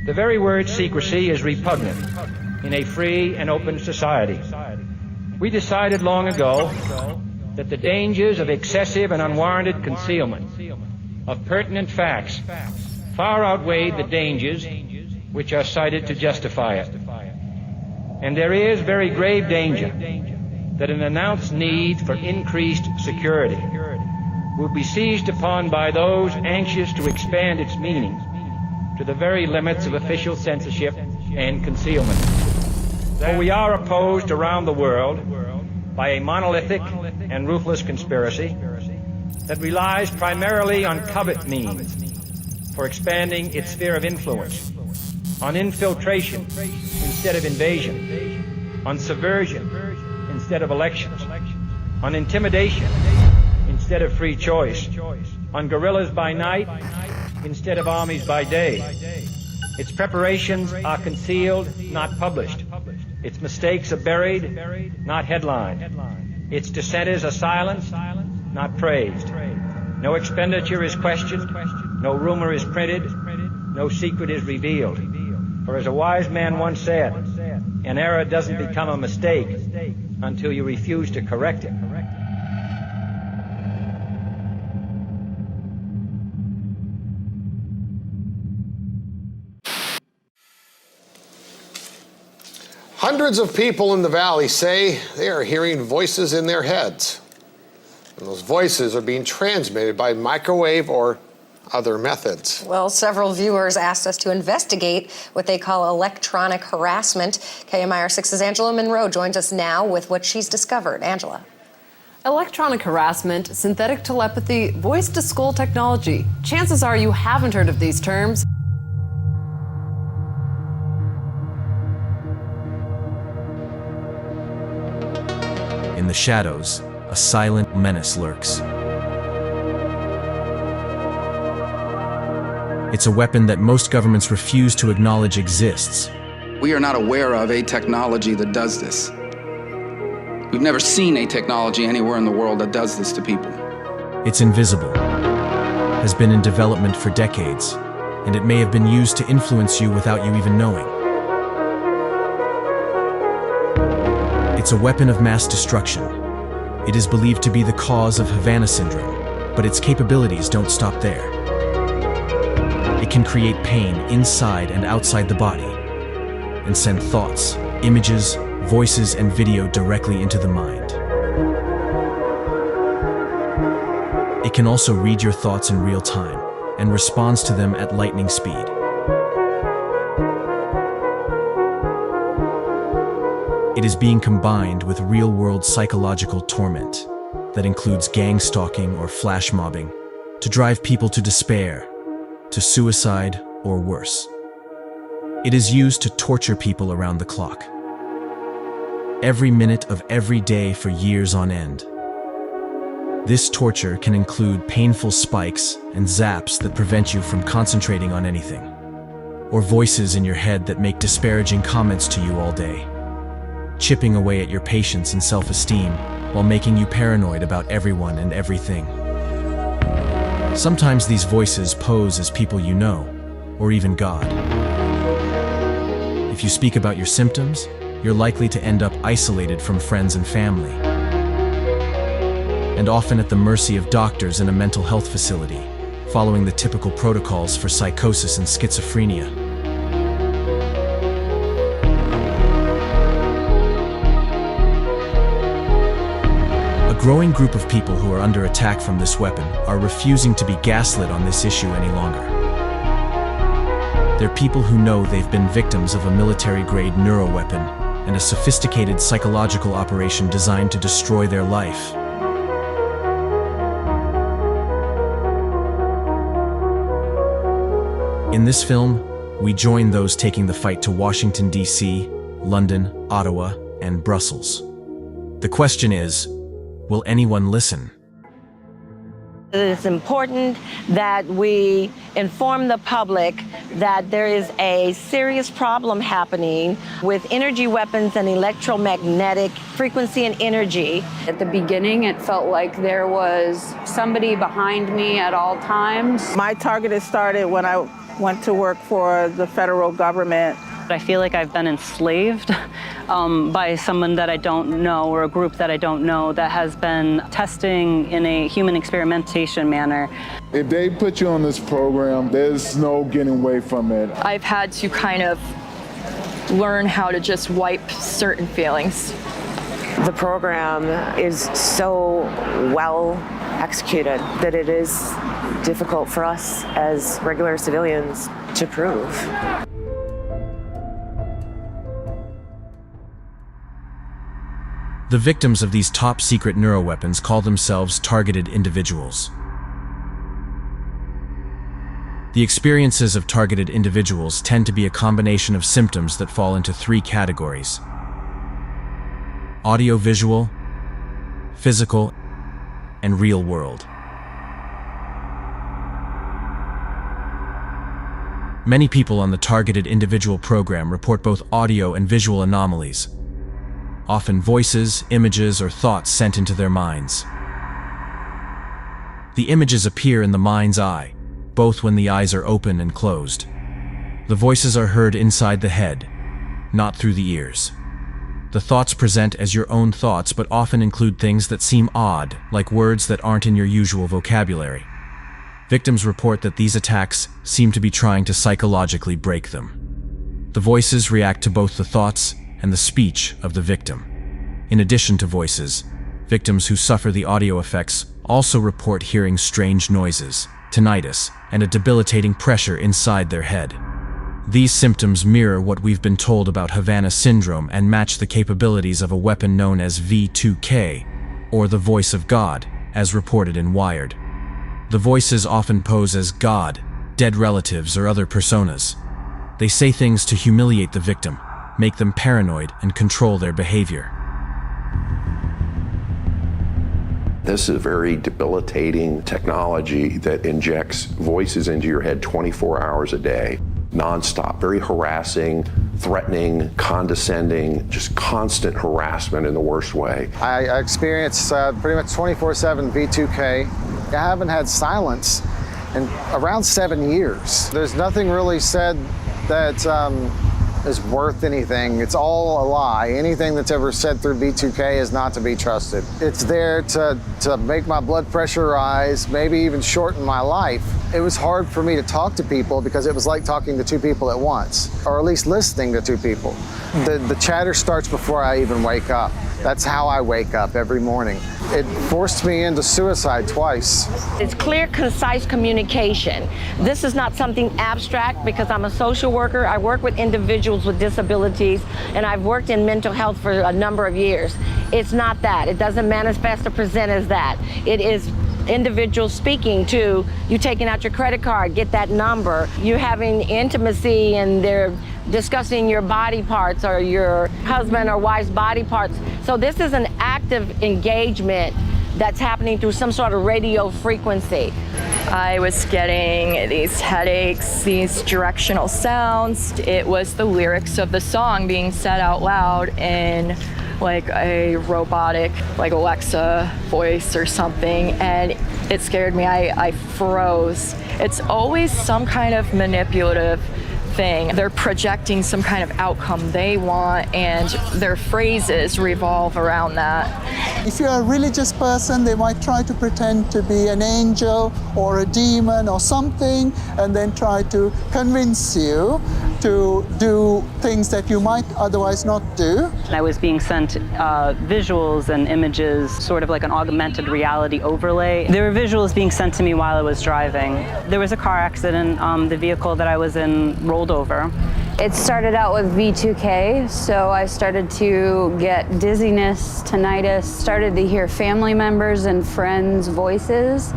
The very word secrecy is repugnant in a free and open society. We decided long ago that the dangers of excessive and unwarranted concealment of pertinent facts far outweighed the dangers which are cited to justify it. And there is very grave danger that an announced need for increased security will be seized upon by those anxious to expand its meaning to the very limits of official censorship and concealment. For we are opposed around the world by a monolithic and ruthless conspiracy that relies primarily on covert means for expanding its sphere of influence, on infiltration instead of invasion, on subversion instead of elections, on intimidation instead of free choice, on guerrillas by night instead of armies by day. Its preparations are concealed, not published. Its mistakes are buried, not headlined. Its dissenters are silenced, not praised. No expenditure is questioned, no rumor is printed, no secret is revealed. For as a wise man once said, an error doesn't become a mistake until you refuse to correct it. Hundreds of people in the valley say they are hearing voices in their heads. And those voices are being transmitted by microwave or other methods. Well, several viewers asked us to investigate what they call electronic harassment. KMIR 6's Angela Monroe joins us now with what she's discovered. Angela. Electronic harassment, synthetic telepathy, voice-to-skull technology. Chances are you haven't heard of these terms. In the shadows, a silent menace lurks. It's a weapon that most governments refuse to acknowledge exists. We are not aware of a technology that does this. We've never seen a technology anywhere in the world that does this to people. It's invisible, has been in development for decades, and it may have been used to influence you without you even knowing. It's a weapon of mass destruction. It is believed to be the cause of Havana syndrome, but its capabilities don't stop there. It can create pain inside and outside the body, and send thoughts, images, voices, and video directly into the mind. It can also read your thoughts in real time, and responds to them at lightning speed. It is being combined with real-world psychological torment that includes gang-stalking or flash mobbing to drive people to despair, to suicide, or worse. It is used to torture people around the clock. Every minute of every day for years on end. This torture can include painful spikes and zaps that prevent you from concentrating on anything, or voices in your head that make disparaging comments to you all day, chipping away at your patience and self-esteem while making you paranoid about everyone and everything. Sometimes these voices pose as people you know, or even God. If you speak about your symptoms, you're likely to end up isolated from friends and family, and often at the mercy of doctors in a mental health facility, following the typical protocols for psychosis and schizophrenia. A growing group of people who are under attack from this weapon are refusing to be gaslit on this issue any longer. They're people who know they've been victims of a military-grade neuroweapon and a sophisticated psychological operation designed to destroy their life. In this film, we join those taking the fight to Washington, D.C., London, Ottawa, and Brussels. The question is, will anyone listen? It's important that we inform the public that there is a serious problem happening with energy weapons and electromagnetic frequency and energy. At the beginning, it felt like there was somebody behind me at all times. My target had started when I went to work for the federal government. I feel like I've been enslaved by someone that I don't know or a group that I don't know that has been testing in a human experimentation manner. If they put you on this program, there's no getting away from it. I've had to kind of learn how to just wipe certain feelings. The program is so well executed that it is difficult for us as regular civilians to prove. The victims of these top-secret neuroweapons call themselves targeted individuals. The experiences of targeted individuals tend to be a combination of symptoms that fall into three categories: audio-visual, physical, and real-world. Many people on the targeted individual program report both audio and visual anomalies, often voices, images, or thoughts sent into their minds. The images appear in the mind's eye, both when the eyes are open and closed. The voices are heard inside the head, not through the ears. The thoughts present as your own thoughts, but often include things that seem odd, like words that aren't in your usual vocabulary. Victims report that these attacks seem to be trying to psychologically break them. The voices react to both the thoughts and the speech of the victim. In addition to voices, victims who suffer the audio effects also report hearing strange noises, tinnitus, and a debilitating pressure inside their head. These symptoms mirror what we've been told about Havana syndrome and match the capabilities of a weapon known as V2K, or the voice of God, as reported in Wired. The voices often pose as God, dead relatives, or other personas. They say things to humiliate the victim, make them paranoid, and control their behavior. This is a very debilitating technology that injects voices into your head 24 hours a day, nonstop, very harassing, threatening, condescending, just constant harassment in the worst way. I experience pretty much 24/7 V2K. I haven't had silence in around 7 years. There's nothing really said that is worth anything. It's all a lie. Anything that's ever said through V2K is not to be trusted. It's there to make my blood pressure rise, maybe even shorten my life. It was hard for me to talk to people because it was like talking to two people at once, or at least listening to two people. The chatter starts before I even wake up. That's how I wake up every morning. It forced me into suicide twice. It's clear, concise communication. This is not something abstract because I'm a social worker. I work with individuals with disabilities, and I've worked in mental health for a number of years. It's not that. It doesn't manifest or present as that. It is individuals speaking to you, taking out your credit card, get that number, you having intimacy, and they're discussing your body parts or your husband or wife's body parts. So this is an active engagement that's happening through some sort of radio frequency. I was getting these headaches, these directional sounds. It was the lyrics of the song being said out loud in like a robotic, like Alexa voice or something, and it scared me. I froze. It's always some kind of manipulative thing. They're projecting some kind of outcome they want, and their phrases revolve around that. If you're a religious person, they might try to pretend to be an angel or a demon or something, and then try to convince you to do things that you might otherwise not do. I was being sent visuals and images, sort of like an augmented reality overlay. There were visuals being sent to me while I was driving. There was a car accident. The vehicle that I was in rolled over. It started out with V2K, so I started to get dizziness, tinnitus, started to hear family members and friends' voices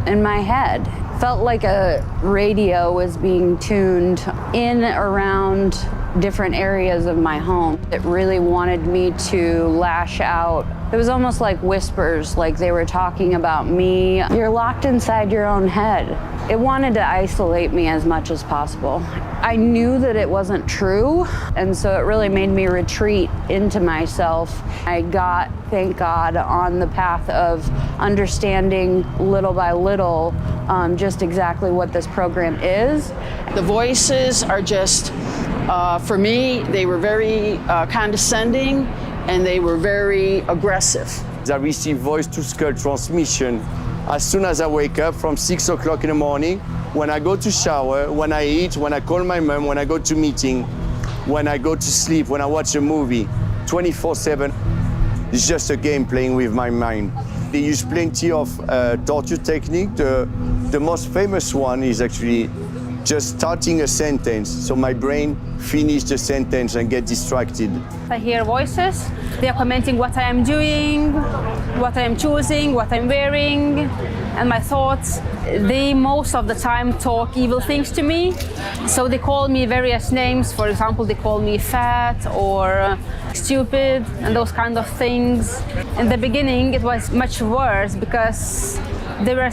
in my head. Felt like a radio was being tuned in around different areas of my home. It really wanted me to lash out It was almost like whispers, like they were talking about me. You're locked inside your own head. It wanted to isolate me as much as possible. I knew that it wasn't true, and so it really made me retreat into myself. I got, thank God, on the path of understanding little by little just exactly what this program is. The voices are just, for me, they were very condescending and they were very aggressive. I receive voice-to-skull transmission as soon as I wake up from 6 o'clock in the morning, when I go to shower, when I eat, when I call my mom, when I go to meeting, when I go to sleep, when I watch a movie, 24/7. It's just a game playing with my mind. They use plenty of torture technique. The most famous one is actually just starting a sentence, so my brain finish the sentence and get distracted. I hear voices. They are commenting what I am doing, what I am choosing, what I'm wearing, and my thoughts. They most of the time talk evil things to me. So they call me various names. For example, they call me fat or stupid and those kind of things. In the beginning, it was much worse because they were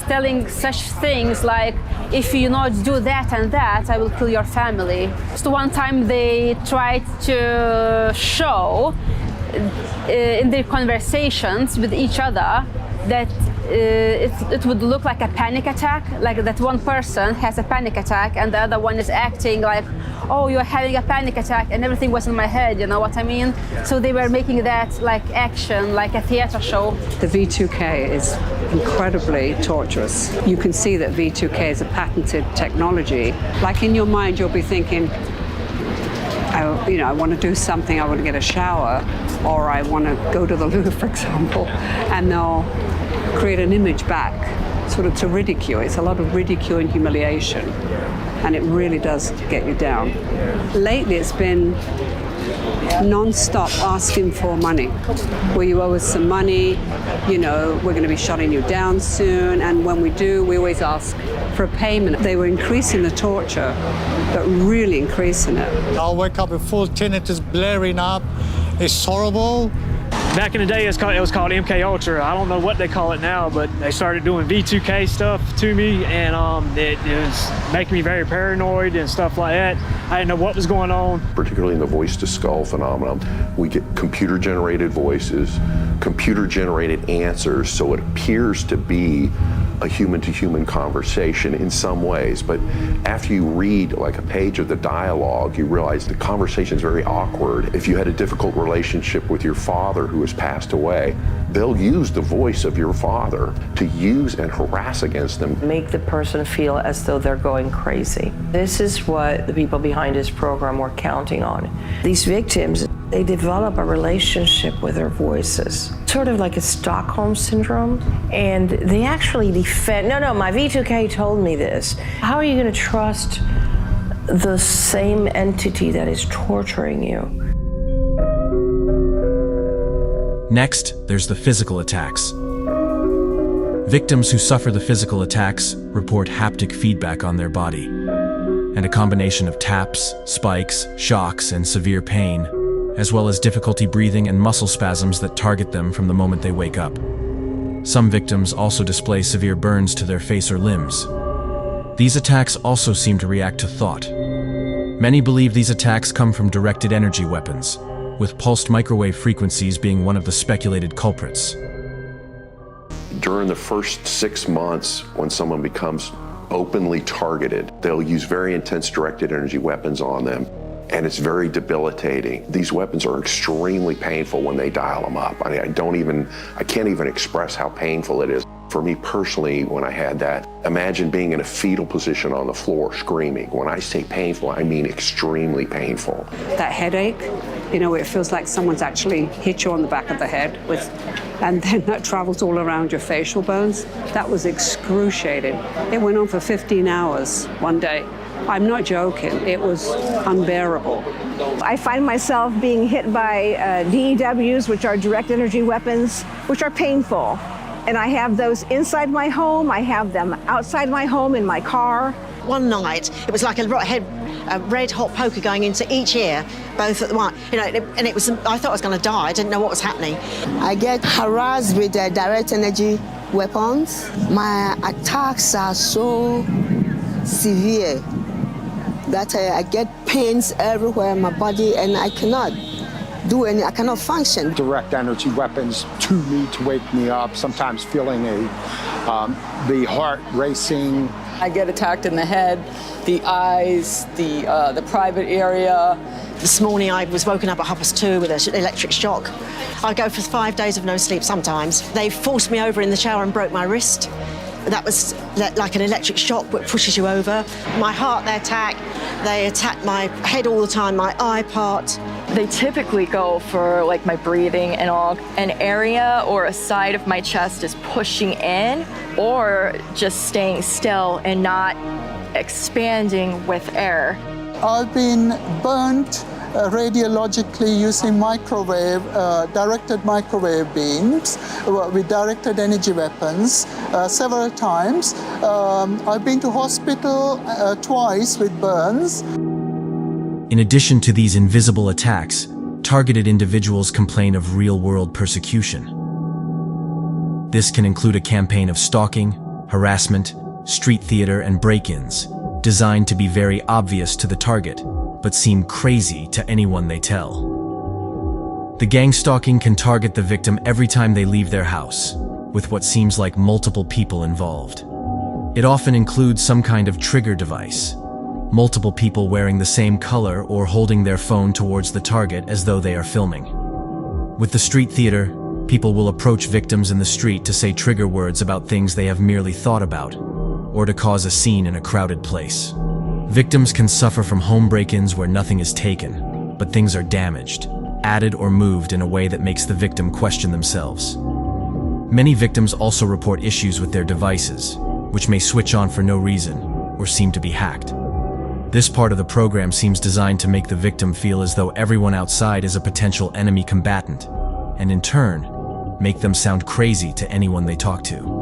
telling such things like, if you not do that and that, I will kill your family. So one time they tried to show in their conversations with each other that it would look like a panic attack, like that one person has a panic attack and the other one is acting like, oh, you're having a panic attack, and everything was in my head, you know what I mean? So they were making that like action, like a theater show. The V2K is incredibly torturous. You can see that V2K is a patented technology. Like in your mind, you'll be thinking, I want to do something, I want to get a shower, or I want to go to the loo, for example, and they'll create an image back, sort of to ridicule. It's a lot of ridicule and humiliation, and it really does get you down. Lately, it's been non-stop asking for money. Will you owe us some money? You know, we're going to be shutting you down soon, and when we do, we always ask for a payment. They were increasing the torture, but really increasing it. I'll wake up with full tinnitus blaring up. It's horrible. Back in the day, it was called MK Ultra. I don't know what they call it now, but they started doing V2K stuff to me, and it was making me very paranoid and stuff like that. I didn't know what was going on. Particularly in the voice-to-skull phenomenon, we get computer-generated voices, computer-generated answers, so it appears to be a human-to-human conversation in some ways, but after you read like a page of the dialogue, you realize the conversation is very awkward. If you had a difficult relationship with your father who has passed away, they'll use the voice of your father to use and harass against them. Make the person feel as though they're going crazy. This is what the people behind this program were counting on. These victims, they develop a relationship with their voices, sort of like a Stockholm syndrome, and they actually defend, no, my V2K told me this. How are you going to trust the same entity that is torturing you? Next, there's the physical attacks. Victims who suffer the physical attacks report haptic feedback on their body, and a combination of taps, spikes, shocks, and severe pain, as well as difficulty breathing and muscle spasms that target them from the moment they wake up. Some victims also display severe burns to their face or limbs. These attacks also seem to react to thought. Many believe these attacks come from directed energy weapons, with pulsed microwave frequencies being one of the speculated culprits. During the first 6 months, when someone becomes openly targeted, they'll use very intense directed energy weapons on them, and it's very debilitating. These weapons are extremely painful when they dial them up. I can't even express how painful it is. For me personally, when I had that, imagine being in a fetal position on the floor screaming. When I say painful, I mean extremely painful. That headache, you know, it feels like someone's actually hit you on the back of the head and then that travels all around your facial bones. That was excruciating. It went on for 15 hours one day. I'm not joking, it was unbearable. I find myself being hit by DEWs, which are direct energy weapons, which are painful. And I have those inside my home, I have them outside my home in my car. one night, it was like a red hot poker going into each ear, both at the one. You know, and it was. I thought I was going to die. I didn't know what was happening. I get harassed with direct energy weapons. My attacks are so severe that I get pains everywhere in my body, and I cannot do any. I cannot function. Direct energy weapons to me to wake me up. Sometimes feeling the heart racing. I get attacked in the head, the eyes, the private area. This morning I was woken up at 2:30 with an electric shock. I go for 5 days of no sleep sometimes. They forced me over in the shower and broke my wrist. That was like an electric shock that pushes you over. My heart they attack my head all the time, my eye part. They typically go for like my breathing and all. An area or a side of my chest is pushing in or just staying still and not expanding with air. I've been burnt radiologically using directed microwave beams with directed energy weapons several times. I've been to hospital twice with burns. In addition to these invisible attacks, targeted individuals complain of real-world persecution. This can include a campaign of stalking, harassment, street theater, and break-ins, designed to be very obvious to the target, but seem crazy to anyone they tell. The gang stalking can target the victim every time they leave their house, with what seems like multiple people involved. It often includes some kind of trigger device, multiple people wearing the same color or holding their phone towards the target as though they are filming. With the street theater, people will approach victims in the street to say trigger words about things they have merely thought about, or to cause a scene in a crowded place. Victims can suffer from home break-ins where nothing is taken, but things are damaged, added or moved in a way that makes the victim question themselves. Many victims also report issues with their devices, which may switch on for no reason or seem to be hacked. This part of the program seems designed to make the victim feel as though everyone outside is a potential enemy combatant, and in turn, make them sound crazy to anyone they talk to.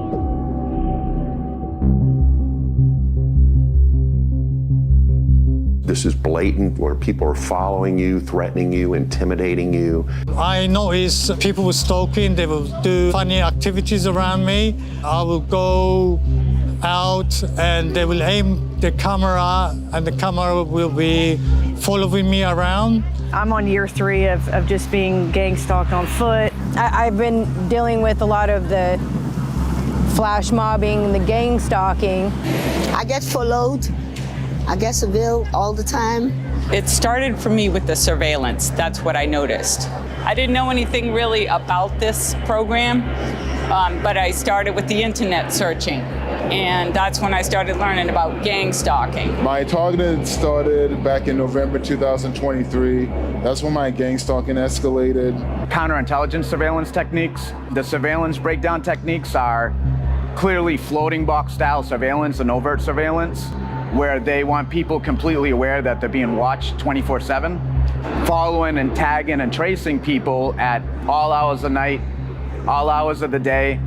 This is blatant, where people are following you, threatening you, intimidating you. I notice people were stalking, they will do funny activities around me. I will go out and they will aim the camera and the camera will be following me around. I'm on year 3 of just being gang stalked on foot. I've been dealing with a lot of the flash mobbing, the gang stalking. I get followed. I get surveilled all the time. It started for me with the surveillance. That's what I noticed. I didn't know anything really about this program, but I started with the internet searching. And that's when I started learning about gang stalking. My targeting started back in November 2023. That's when my gang stalking escalated. Counterintelligence surveillance techniques. The surveillance breakdown techniques are clearly floating box style surveillance and overt surveillance, where they want people completely aware that they're being watched 24/7, following and tagging and tracing people at all hours of the night, all hours of the day,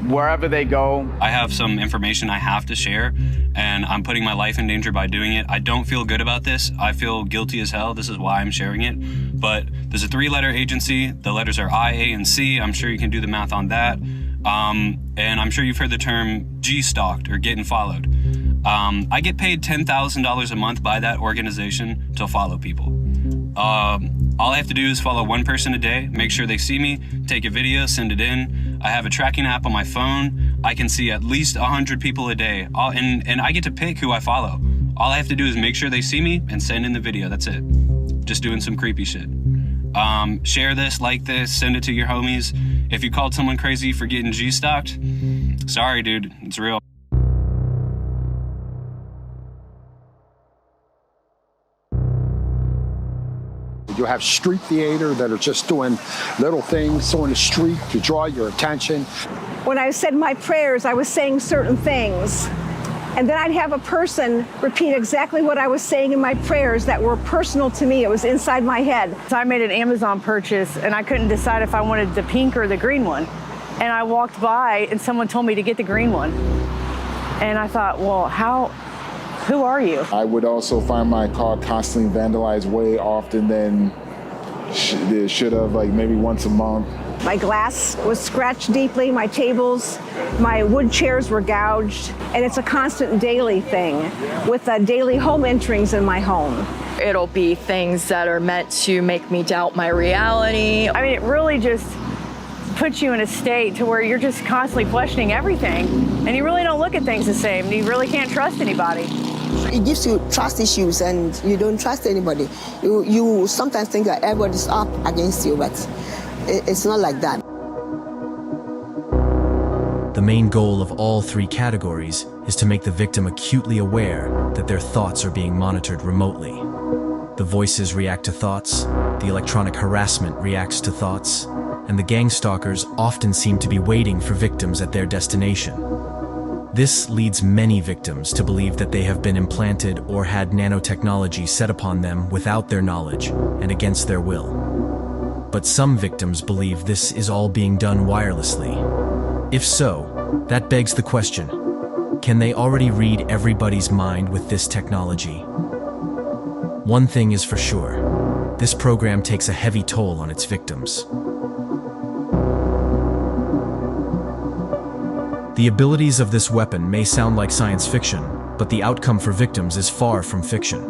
wherever they go. I have some information I have to share, and I'm putting my life in danger by doing it. I don't feel good about this. I feel guilty as hell. This is why I'm sharing it. But there's a 3-letter agency. The letters are I, A, and C. I'm sure you can do the math on that. And I'm sure you've heard the term G-stalked or getting followed. I get paid $10,000 a month by that organization to follow people. All I have to do is follow one person a day, make sure they see me, take a video, send it in. I have a tracking app on my phone. I can see at least 100 people a day, and I get to pick who I follow. All I have to do is make sure they see me and send in the video, that's it. Just doing some creepy shit. Share this, like this, send it to your homies. If you called someone crazy for getting G-stalked, sorry dude, it's real. You have street theater that are just doing little things on the street to draw your attention. When I said my prayers, I was saying certain things. And then I'd have a person repeat exactly what I was saying in my prayers that were personal to me. It was inside my head. So I made an Amazon purchase and I couldn't decide if I wanted the pink or the green one. And I walked by and someone told me to get the green one. And I thought, well, how Who are you? I would also find my car constantly vandalized way often than it should have, like maybe once a month. My glass was scratched deeply, my tables, my wood chairs were gouged, and it's a constant daily thing with daily home enterings in my home. It'll be things that are meant to make me doubt my reality. I mean, it really just puts you in a state to where you're just constantly questioning everything, and you really don't look at things the same. You really can't trust anybody. It gives you trust issues, and you don't trust anybody. You sometimes think that everybody's up against you, but it's not like that. The main goal of all three categories is to make the victim acutely aware that their thoughts are being monitored remotely. The voices react to thoughts, the electronic harassment reacts to thoughts, and the gang stalkers often seem to be waiting for victims at their destination. This leads many victims to believe that they have been implanted or had nanotechnology set upon them without their knowledge and against their will. But some victims believe this is all being done wirelessly. If so, that begs the question, can they already read everybody's mind with this technology? One thing is for sure, this program takes a heavy toll on its victims. The abilities of this weapon may sound like science fiction, but the outcome for victims is far from fiction.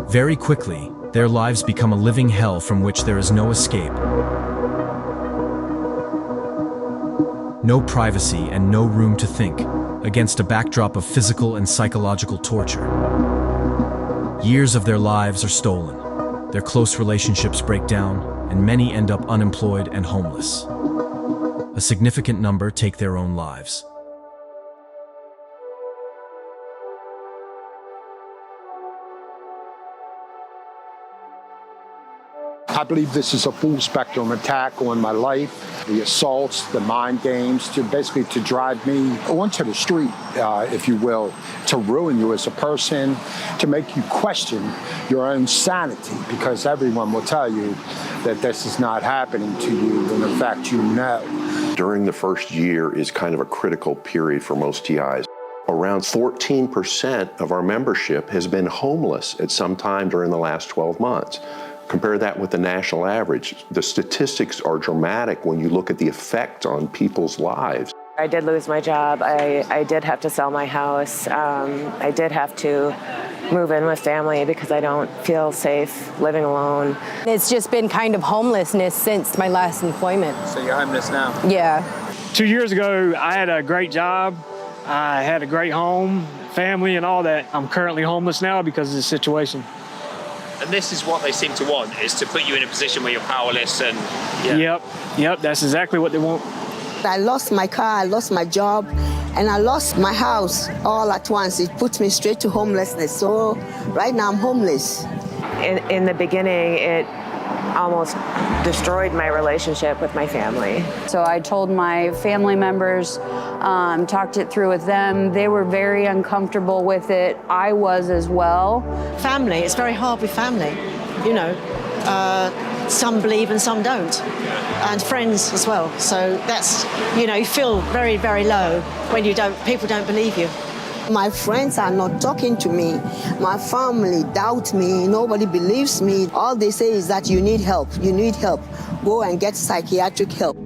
Very quickly, their lives become a living hell from which there is no escape. No privacy and no room to think, against a backdrop of physical and psychological torture. Years of their lives are stolen, their close relationships break down, and many end up unemployed and homeless. A significant number take their own lives. I believe this is a full spectrum attack on my life, the assaults, the mind games, basically to drive me onto the street, if you will, to ruin you as a person, to make you question your own sanity, because everyone will tell you that this is not happening to you when in fact you know. During the first year is kind of a critical period for most TIs. Around 14% of our membership has been homeless at some time during the last 12 months. Compare that with the national average. The statistics are dramatic when you look at the effect on people's lives. I did lose my job. I did have to sell my house. I did have to move in with family because I don't feel safe living alone. It's just been kind of homelessness since my last employment. So you're homeless now? Yeah. 2 years ago, I had a great job. I had a great home, family, and all that. I'm currently homeless now because of the situation. And this is what they seem to want, is to put you in a position where you're powerless and... Yeah. Yep, that's exactly what they want. I lost my car, I lost my job, and I lost my house all at once. It put me straight to homelessness. So right now I'm homeless. In the beginning, it almost destroyed my relationship with my family. So I told my family members, talked it through with them. They were very uncomfortable with it. I was as well. Family, it's very hard with family, you know. Some believe and some don't. And friends as well. So that's, you know, you feel very, very low when people don't believe you. My friends are not talking to me. My family doubt me. Nobody believes me. All they say is that you need help. You need help. Go and get psychiatric help.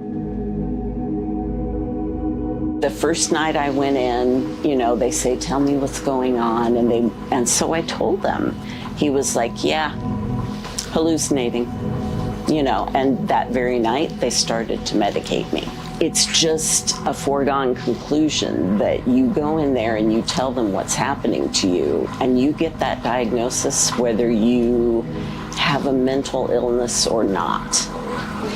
The first night I went in, you know, they say, tell me what's going on. And so I told them. He was like, yeah, hallucinating, you know, and that very night they started to medicate me. It's just a foregone conclusion that you go in there and you tell them what's happening to you, and you get that diagnosis whether you have a mental illness or not.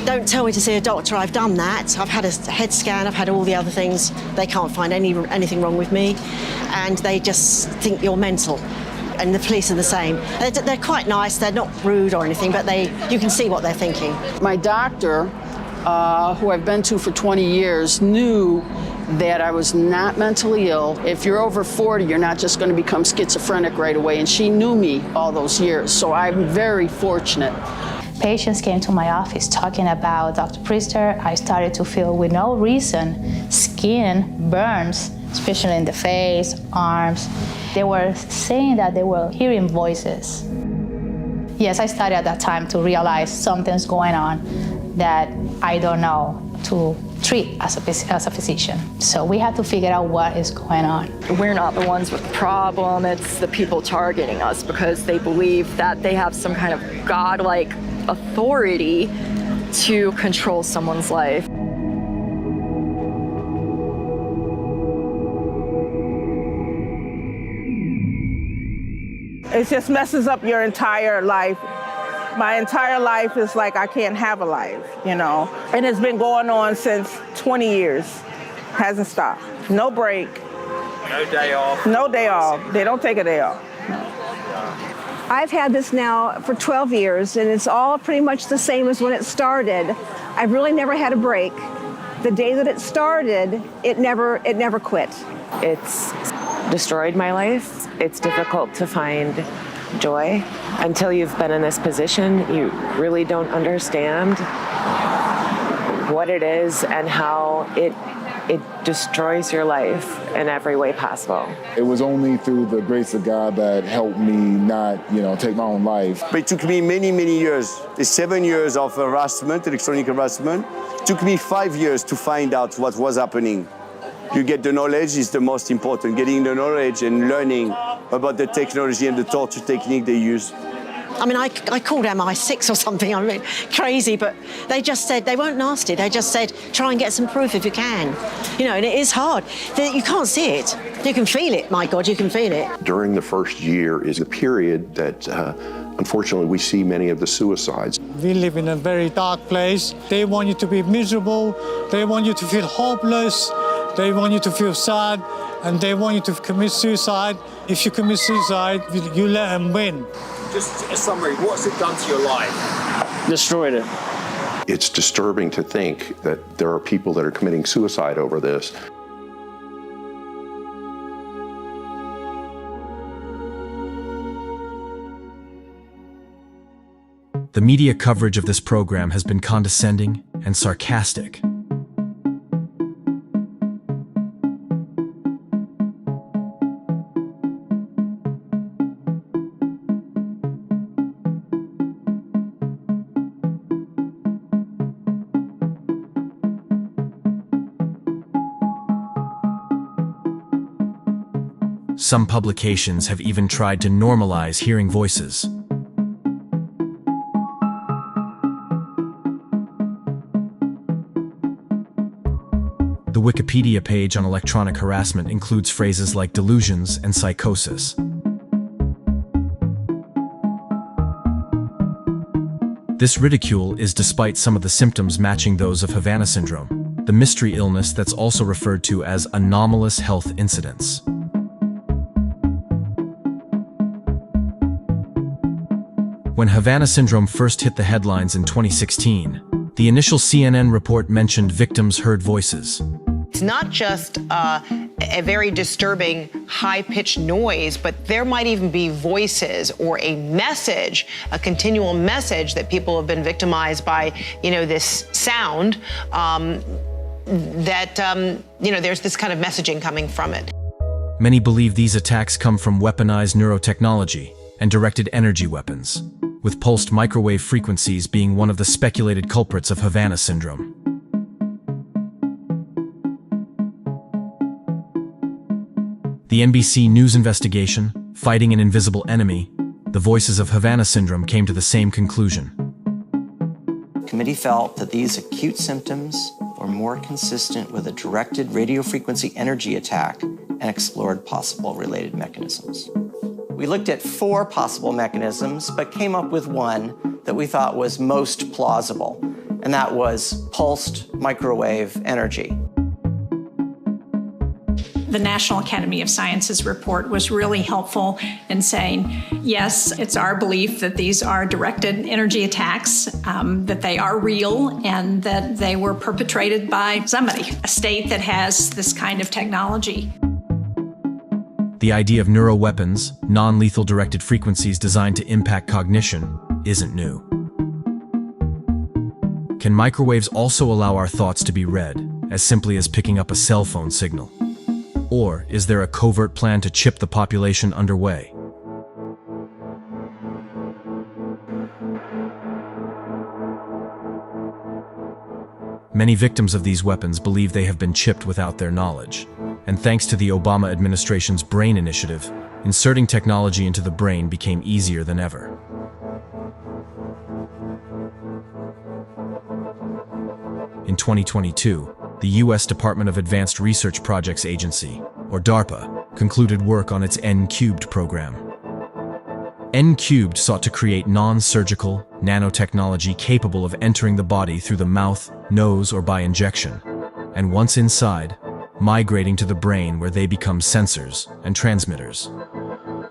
Don't tell me to see a doctor, I've done that. I've had a head scan, I've had all the other things. They can't find anything wrong with me, and they just think you're mental. And the police are the same. They're quite nice, they're not rude or anything, but you can see what they're thinking. My doctor, who I've been to for 20 years, knew that I was not mentally ill. If you're over 40, you're not just going to become schizophrenic right away, and she knew me all those years, so I'm very fortunate. Patients came to my office talking about Dr. Protestor. I started to feel, with no reason, skin burns especially in the face, arms. They were saying that they were hearing voices. Yes, I started at that time to realize something's going on that I don't know to treat as a physician. So we have to figure out what is going on. We're not the ones with the problem, it's the people targeting us because they believe that they have some kind of godlike authority to control someone's life. It just messes up your entire life. My entire life is like I can't have a life, you know? And it's been going on since 20 years. Hasn't stopped. No break. No day off. No day off. They don't take a day off. I've had this now for 12 years, and it's all pretty much the same as when it started. I've really never had a break. The day that it started, it never quit. It's destroyed my life. It's difficult to find joy. Until you've been in this position, you really don't understand what it is and how it destroys your life in every way possible. It was only through the grace of God that helped me not, take my own life. But it took me many, many years. It's 7 years of harassment, electronic harassment. It took me 5 years to find out what was happening. You get the knowledge is the most important. Getting the knowledge and learning about the technology and the torture technique they use. I mean, I called MI6 or something, I mean, crazy, but they just said, they weren't nasty, they just said, try and get some proof if you can. And it is hard. You can't see it. You can feel it, my God, you can feel it. During the first year is a period that, unfortunately, we see many of the suicides. We live in a very dark place. They want you to be miserable. They want you to feel hopeless. They want you to feel sad, and they want you to commit suicide. If you commit suicide, you let them win. Just a summary, what's it done to your life? Destroyed it. It's disturbing to think that there are people that are committing suicide over this. The media coverage of this program has been condescending and sarcastic. Some publications have even tried to normalize hearing voices. The Wikipedia page on electronic harassment includes phrases like delusions and psychosis. This ridicule is despite some of the symptoms matching those of Havana syndrome, the mystery illness that's also referred to as anomalous health incidents. When Havana syndrome first hit the headlines in 2016, the initial CNN report mentioned victims heard voices. It's not just a very disturbing high-pitched noise, but there might even be voices or a message, a continual message that people have been victimized by, this sound, there's this kind of messaging coming from it. Many believe these attacks come from weaponized neurotechnology and directed energy weapons, with pulsed microwave frequencies being one of the speculated culprits of Havana syndrome. The NBC News investigation, Fighting an Invisible Enemy, The Voices of Havana Syndrome, came to the same conclusion. The committee felt that these acute symptoms were more consistent with a directed radiofrequency energy attack and explored possible related mechanisms. We looked at 4 possible mechanisms, but came up with one that we thought was most plausible, and that was pulsed microwave energy. The National Academy of Sciences report was really helpful in saying, yes, it's our belief that these are directed energy attacks, that they are real, and that they were perpetrated by somebody, a state that has this kind of technology. The idea of neuroweapons, non-lethal directed frequencies designed to impact cognition, isn't new. Can microwaves also allow our thoughts to be read, as simply as picking up a cell phone signal? Or is there a covert plan to chip the population underway? Many victims of these weapons believe they have been chipped without their knowledge. And thanks to the Obama administration's Brain Initiative, inserting technology into the brain became easier than ever. In 2022, the U.S. Department of Advanced Research Projects Agency, or DARPA, concluded work on its N-Cubed program. N-Cubed sought to create non-surgical nanotechnology capable of entering the body through the mouth, nose, or by injection, and once inside, migrating to the brain where they become sensors and transmitters.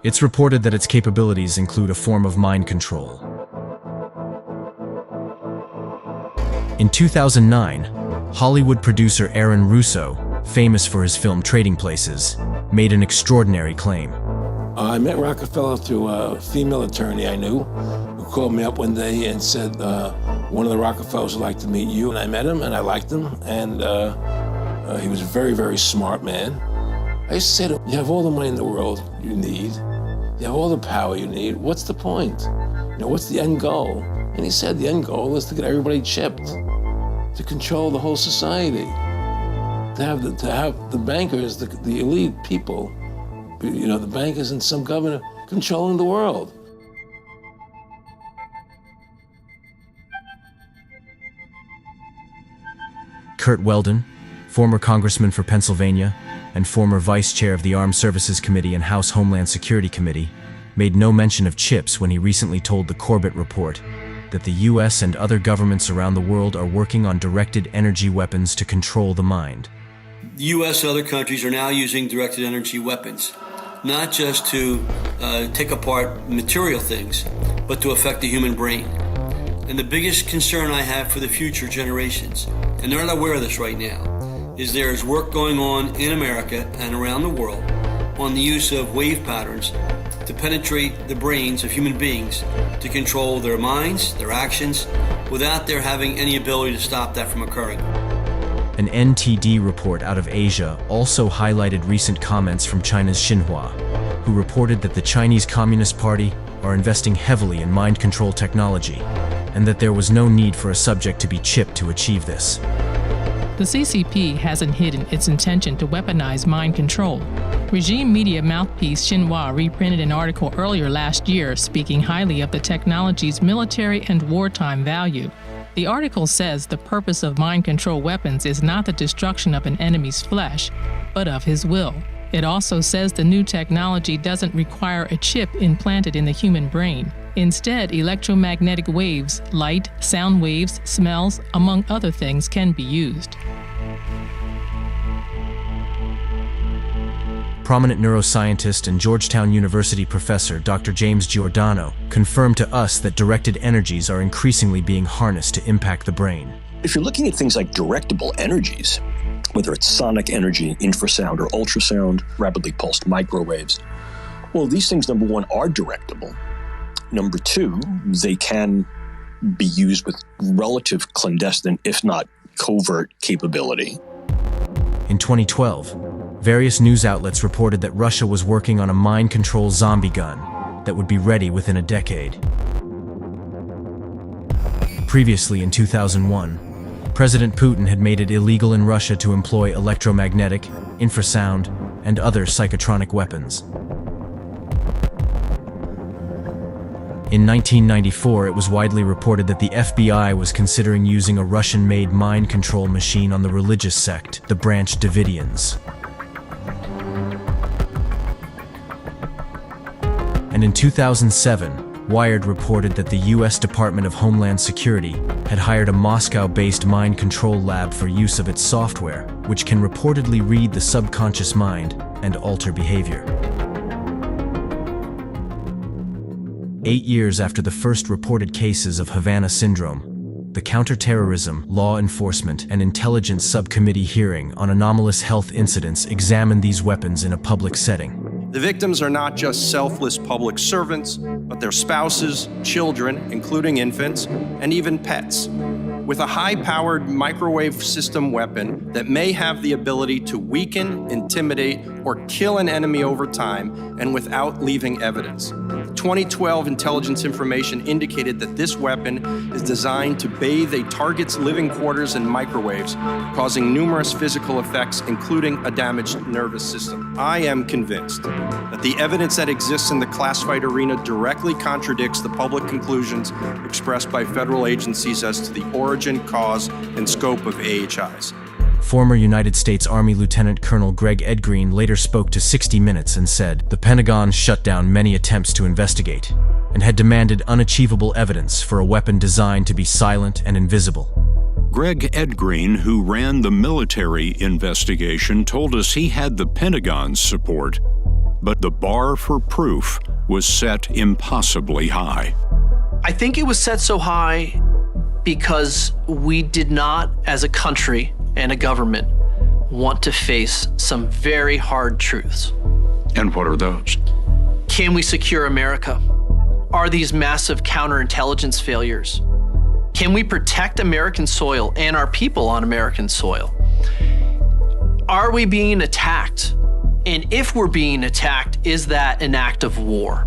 It's reported that its capabilities include a form of mind control. In 2009, Hollywood producer Aaron Russo, famous for his film Trading Places, made an extraordinary claim. I met Rockefeller through a female attorney I knew who called me up one day and said, one of the Rockefellers would like to meet you. And I met him and I liked him. And he was a very, very smart man. I used to say to him, you have all the money in the world you need. You have all the power you need. What's the point? You know, what's the end goal? And he said the end goal is to get everybody chipped, to control the whole society, to have the bankers, the elite people, you know, the bankers and some governor controlling the world. Curt Weldon, former congressman for Pennsylvania and former vice chair of the Armed Services Committee and House Homeland Security Committee, made no mention of chips when he recently told the Corbett Report that the U.S. and other governments around the world are working on directed energy weapons to control the mind. The U.S. and other countries are now using directed energy weapons, not just to take apart material things, but to affect the human brain. And the biggest concern I have for the future generations, and they're not aware of this right now, is there is work going on in America and around the world on the use of wave patterns to penetrate the brains of human beings to control their minds, their actions, without their having any ability to stop that from occurring. An NTD report out of Asia also highlighted recent comments from China's Xinhua, who reported that the Chinese Communist Party are investing heavily in mind control technology, and that there was no need for a subject to be chipped to achieve this. The CCP hasn't hidden its intention to weaponize mind control. Regime media mouthpiece Xinhua reprinted an article earlier last year speaking highly of the technology's military and wartime value. The article says the purpose of mind control weapons is not the destruction of an enemy's flesh, but of his will. It also says the new technology doesn't require a chip implanted in the human brain. Instead, electromagnetic waves, light, sound waves, smells, among other things, can be used. Prominent neuroscientist and Georgetown University professor Dr. James Giordano confirmed to us that directed energies are increasingly being harnessed to impact the brain. If you're looking at things like directable energies, whether it's sonic energy, infrasound, or ultrasound, rapidly pulsed microwaves, well, these things, number one, are directable. Number two, they can be used with relative clandestine, if not covert, capability. In 2012, various news outlets reported that Russia was working on a mind control zombie gun that would be ready within a decade. Previously, in 2001, President Putin had made it illegal in Russia to employ electromagnetic, infrasound, and other psychotronic weapons. In 1994, it was widely reported that the FBI was considering using a Russian-made mind control machine on the religious sect, the Branch Davidians. And in 2007, Wired reported that the U.S. Department of Homeland Security had hired a Moscow-based mind control lab for use of its software, which can reportedly read the subconscious mind and alter behavior. 8 years after the first reported cases of Havana syndrome, the Counterterrorism, Law Enforcement, and Intelligence Subcommittee hearing on anomalous health incidents examined these weapons in a public setting. The victims are not just selfless public servants, but their spouses, children, including infants, and even pets. with a high-powered microwave system weapon that may have the ability to weaken, intimidate, or kill an enemy over time and without leaving evidence. 2012 intelligence information indicated that this weapon is designed to bathe a target's living quarters in microwaves, causing numerous physical effects, including a damaged nervous system. I am convinced that the evidence that exists in the classified arena directly contradicts the public conclusions expressed by federal agencies as to the origin, cause, and scope of AHIs. Former United States Army Lieutenant Colonel Greg Edgreen later spoke to 60 Minutes and said, "The Pentagon shut down many attempts to investigate and had demanded unachievable evidence for a weapon designed to be silent and invisible." Greg Edgreen, who ran the military investigation, told us he had the Pentagon's support, but the bar for proof was set impossibly high. I think it was set so high because we did not, as a country and a government, want to face some very hard truths. And what are those? Can we secure America? Are these massive counterintelligence failures? Can we protect American soil and our people on American soil? Are we being attacked? And if we're being attacked, is that an act of war?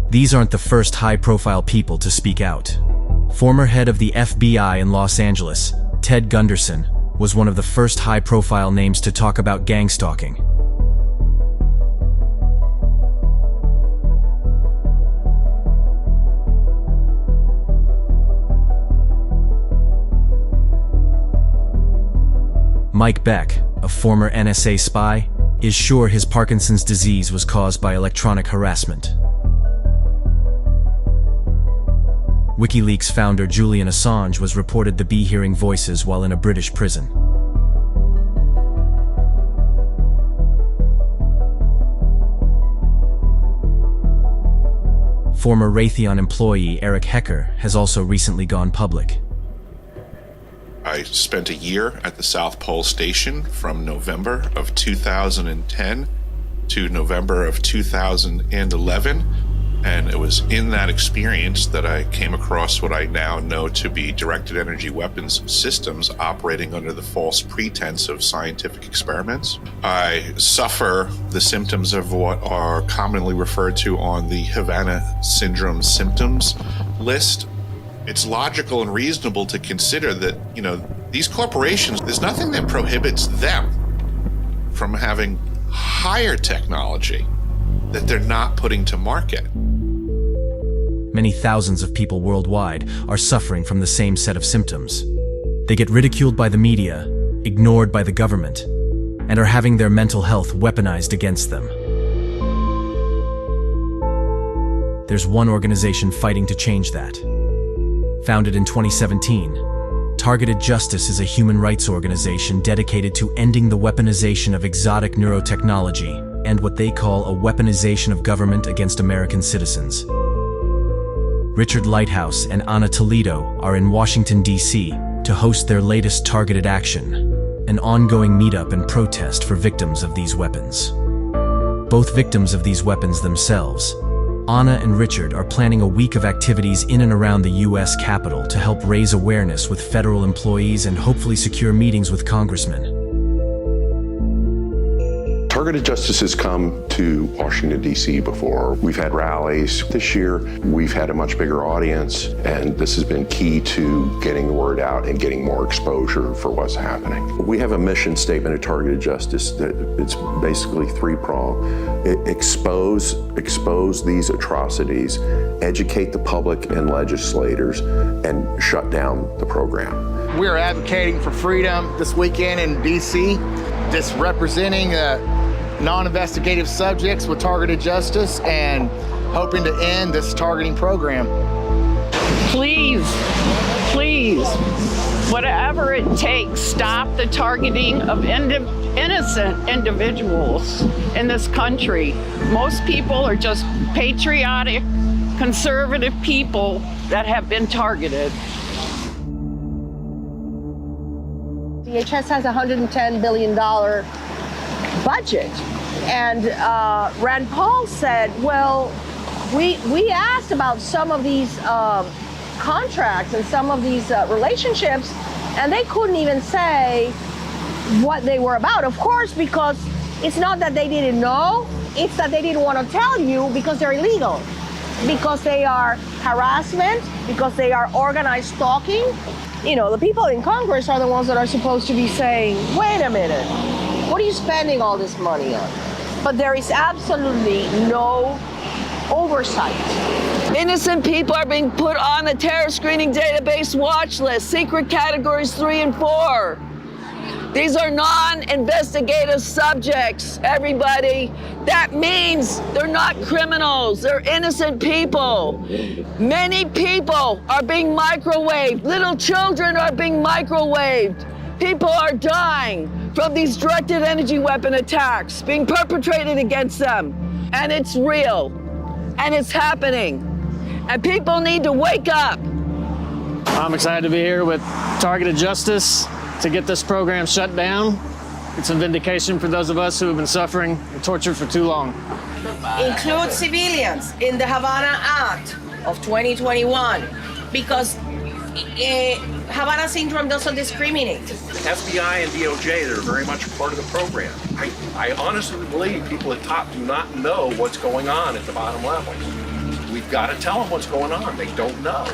These aren't the first high-profile people to speak out. Former head of the FBI in Los Angeles, Ted Gunderson, was one of the first high-profile names to talk about gang-stalking. Mike Beck, a former NSA spy, is sure his Parkinson's disease was caused by electronic harassment. WikiLeaks founder Julian Assange was reported to be hearing voices while in a British prison. Former Raytheon employee Eric Hecker has also recently gone public. I spent a year at the South Pole Station from November of 2010 to November of 2011. And it was in that experience that I came across what I now know to be directed energy weapons systems operating under the false pretense of scientific experiments. I suffer the symptoms of what are commonly referred to on the Havana Syndrome symptoms list. It's logical and reasonable to consider that, these corporations, there's nothing that prohibits them from having higher technology that they're not putting to market. Many thousands of people worldwide are suffering from the same set of symptoms. They get ridiculed by the media, ignored by the government, and are having their mental health weaponized against them. There's one organization fighting to change that. Founded in 2017, Targeted Justice is a human rights organization dedicated to ending the weaponization of exotic neurotechnology and what they call a weaponization of government against American citizens. Richard Lighthouse and Anna Toledo are in Washington, D.C. to host their latest Targeted Action, an ongoing meetup and protest for victims of these weapons. Both victims of these weapons themselves, Anna and Richard are planning a week of activities in and around the U.S. Capitol to help raise awareness with federal employees and hopefully secure meetings with congressmen. Targeted Justice has come to Washington, D.C. before. We've had rallies. This year, we've had a much bigger audience, and this has been key to getting the word out and getting more exposure for what's happening. We have a mission statement at Targeted Justice that it's basically three-pronged. Expose these atrocities, educate the public and legislators, and shut down the program. We're advocating for freedom this weekend in D.C., just representing non-investigative subjects with Targeted Justice and hoping to end this targeting program. Please, whatever it takes, stop the targeting of innocent individuals in this country. Most people are just patriotic, conservative people that have been targeted. DHS has a $110 billion budget. And Rand Paul said, well, we asked about some of these contracts and some of these relationships, and they couldn't even say what they were about. Of course, because it's not that they didn't know, it's that they didn't want to tell you because they're illegal, because they are harassment, because they are organized stalking. You know, the people in Congress are the ones that are supposed to be saying, wait a minute, what are you spending all this money on? But there is absolutely no oversight. Innocent people are being put on the terror screening database watch list, secret categories 3 and 4. These are non-investigative subjects, everybody. That means they're not criminals, they're innocent people. Many people are being microwaved. Little children are being microwaved. People are dying from these directed energy weapon attacks being perpetrated against them. And it's real, and it's happening. And people need to wake up. I'm excited to be here with Targeted Justice to get this program shut down. It's a vindication for those of us who have been suffering and tortured for too long. Include civilians in the Havana Act of 2021 because Havana Syndrome doesn't discriminate. FBI and DOJ, they're very much a part of the program. I honestly believe people at top do not know what's going on at the bottom levels. We've got to tell them what's going on. They don't know.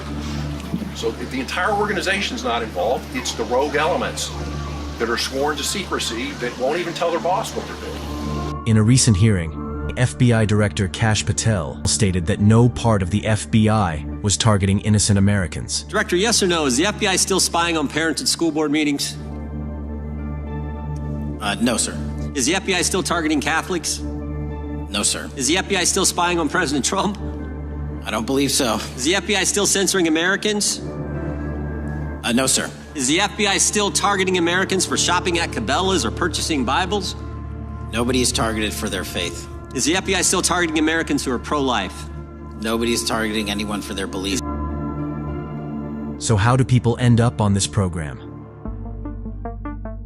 So if the entire organization's not involved, it's the rogue elements that are sworn to secrecy that won't even tell their boss what they're doing. In a recent hearing, FBI Director Kash Patel stated that no part of the FBI was targeting innocent Americans. Director, yes or no, is the FBI still spying on parents at school board meetings? No, sir. Is the FBI still targeting Catholics? No, sir. Is the FBI still spying on President Trump? I don't believe so. Is the FBI still censoring Americans? No, sir. Is the FBI still targeting Americans for shopping at Cabela's or purchasing Bibles? Nobody is targeted for their faith. Is the FBI still targeting Americans who are pro-life? Nobody is targeting anyone for their beliefs. So how do people end up on this program?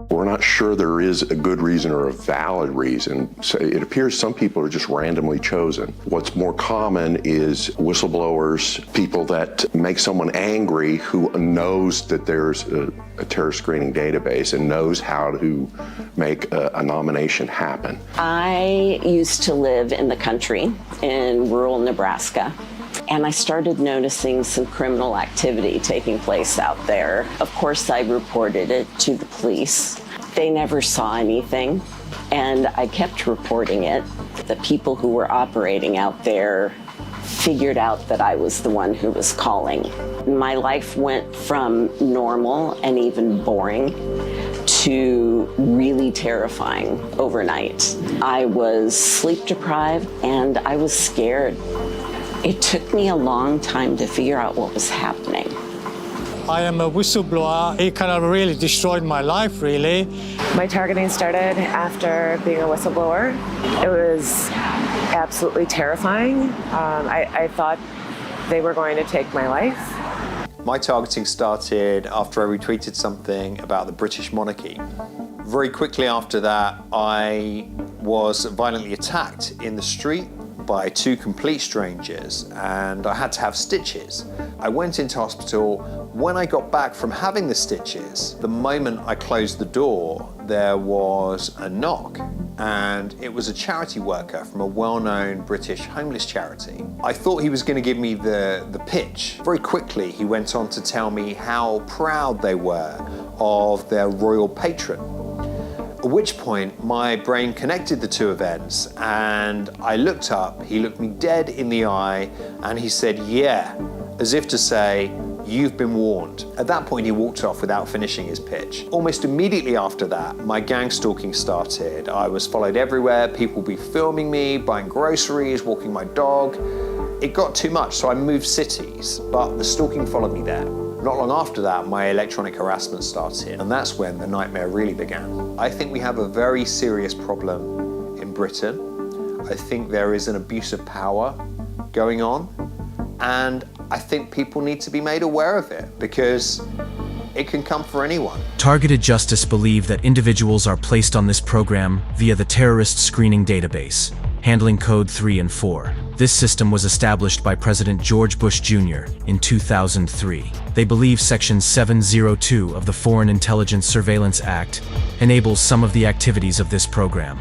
We're not sure there is a good reason or a valid reason. So it appears some people are just randomly chosen. What's more common is whistleblowers, people that make someone angry who knows that there's a terror screening database and knows how to make a nomination happen. I used to live in the country in rural Nebraska, and I started noticing some criminal activity taking place out there. Of course, I reported it to the police. They never saw anything, and I kept reporting it. The people who were operating out there figured out that I was the one who was calling. My life went from normal and even boring to really terrifying overnight. I was sleep deprived and I was scared. It took me a long time to figure out what was happening. I am a whistleblower. It kind of really destroyed my life, really. My targeting started after being a whistleblower. It was absolutely terrifying. I thought they were going to take my life. My targeting started after I retweeted something about the British monarchy. Very quickly after that, I was violently attacked in the street by two complete strangers, and I had to have stitches. I went into hospital. When I got back from having the stitches, the moment I closed the door, there was a knock, and it was a charity worker from a well-known British homeless charity. I thought he was going to give me the pitch. Very quickly, he went on to tell me how proud they were of their royal patron. At which point, my brain connected the two events, and I looked up, he looked me dead in the eye, and he said, yeah, as if to say, you've been warned. At that point, he walked off without finishing his pitch. Almost immediately after that, my gang stalking started. I was followed everywhere, people would be filming me, buying groceries, walking my dog. It got too much, so I moved cities, but the stalking followed me there. Not long after that, my electronic harassment started, and that's when the nightmare really began. I think we have a very serious problem in Britain. I think there is an abuse of power going on, and I think people need to be made aware of it, because it can come for anyone. Targeted Justice believe that individuals are placed on this program via the terrorist screening database, handling code 3 and 4. This system was established by President George Bush Jr. in 2003. They believe Section 702 of the Foreign Intelligence Surveillance Act enables some of the activities of this program.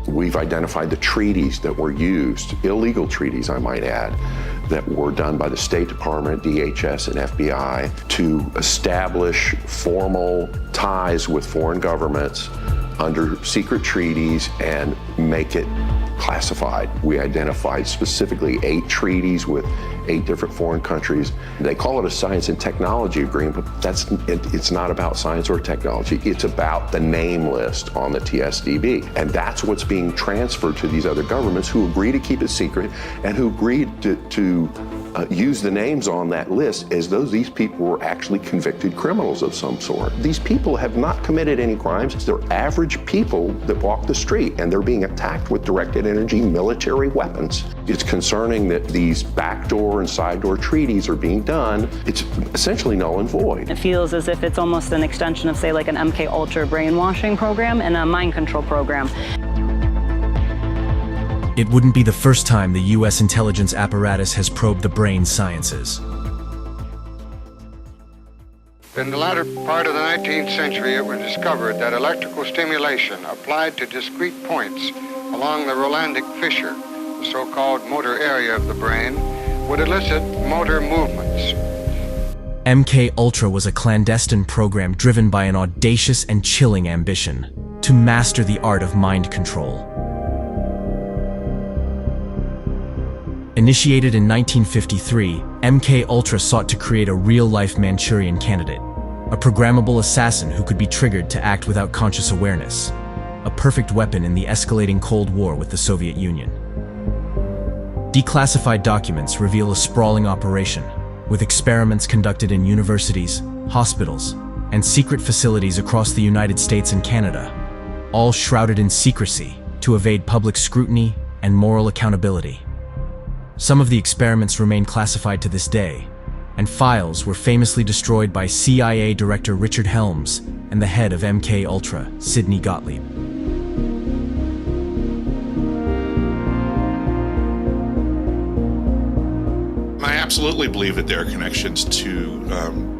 We've identified the treaties that were used, illegal treaties I might add, that were done by the State Department, DHS, and FBI to establish formal ties with foreign governments under secret treaties and make it classified. We identified specifically 8 treaties with 8 different foreign countries. They call it a science and technology agreement, but it's not about science or technology. It's about the name list on the TSDB. And that's what's being transferred to these other governments who agree to keep it secret and who agreed to use the names on that list as though these people were actually convicted criminals of some sort. These people have not committed any crimes. They're average people that walk the street, and they're being attacked with directed energy military weapons. It's concerning that these backdoor and side door treaties are being done. It's essentially null and void. It feels as if it's almost an extension of, say, like an MK Ultra brainwashing program and a mind control program. It wouldn't be the first time the U.S. intelligence apparatus has probed the brain sciences. In the latter part of the 19th century, it was discovered that electrical stimulation applied to discrete points along the Rolandic fissure, the so-called motor area of the brain, would elicit motor movements. MK Ultra was a clandestine program driven by an audacious and chilling ambition to master the art of mind control. Initiated in 1953, MK Ultra sought to create a real-life Manchurian candidate, a programmable assassin who could be triggered to act without conscious awareness, a perfect weapon in the escalating Cold War with the Soviet Union. Declassified documents reveal a sprawling operation, with experiments conducted in universities, hospitals, and secret facilities across the United States and Canada, all shrouded in secrecy to evade public scrutiny and moral accountability. Some of the experiments remain classified to this day, and files were famously destroyed by CIA Director Richard Helms and the head of MK Ultra, Sidney Gottlieb. I absolutely believe that there are connections to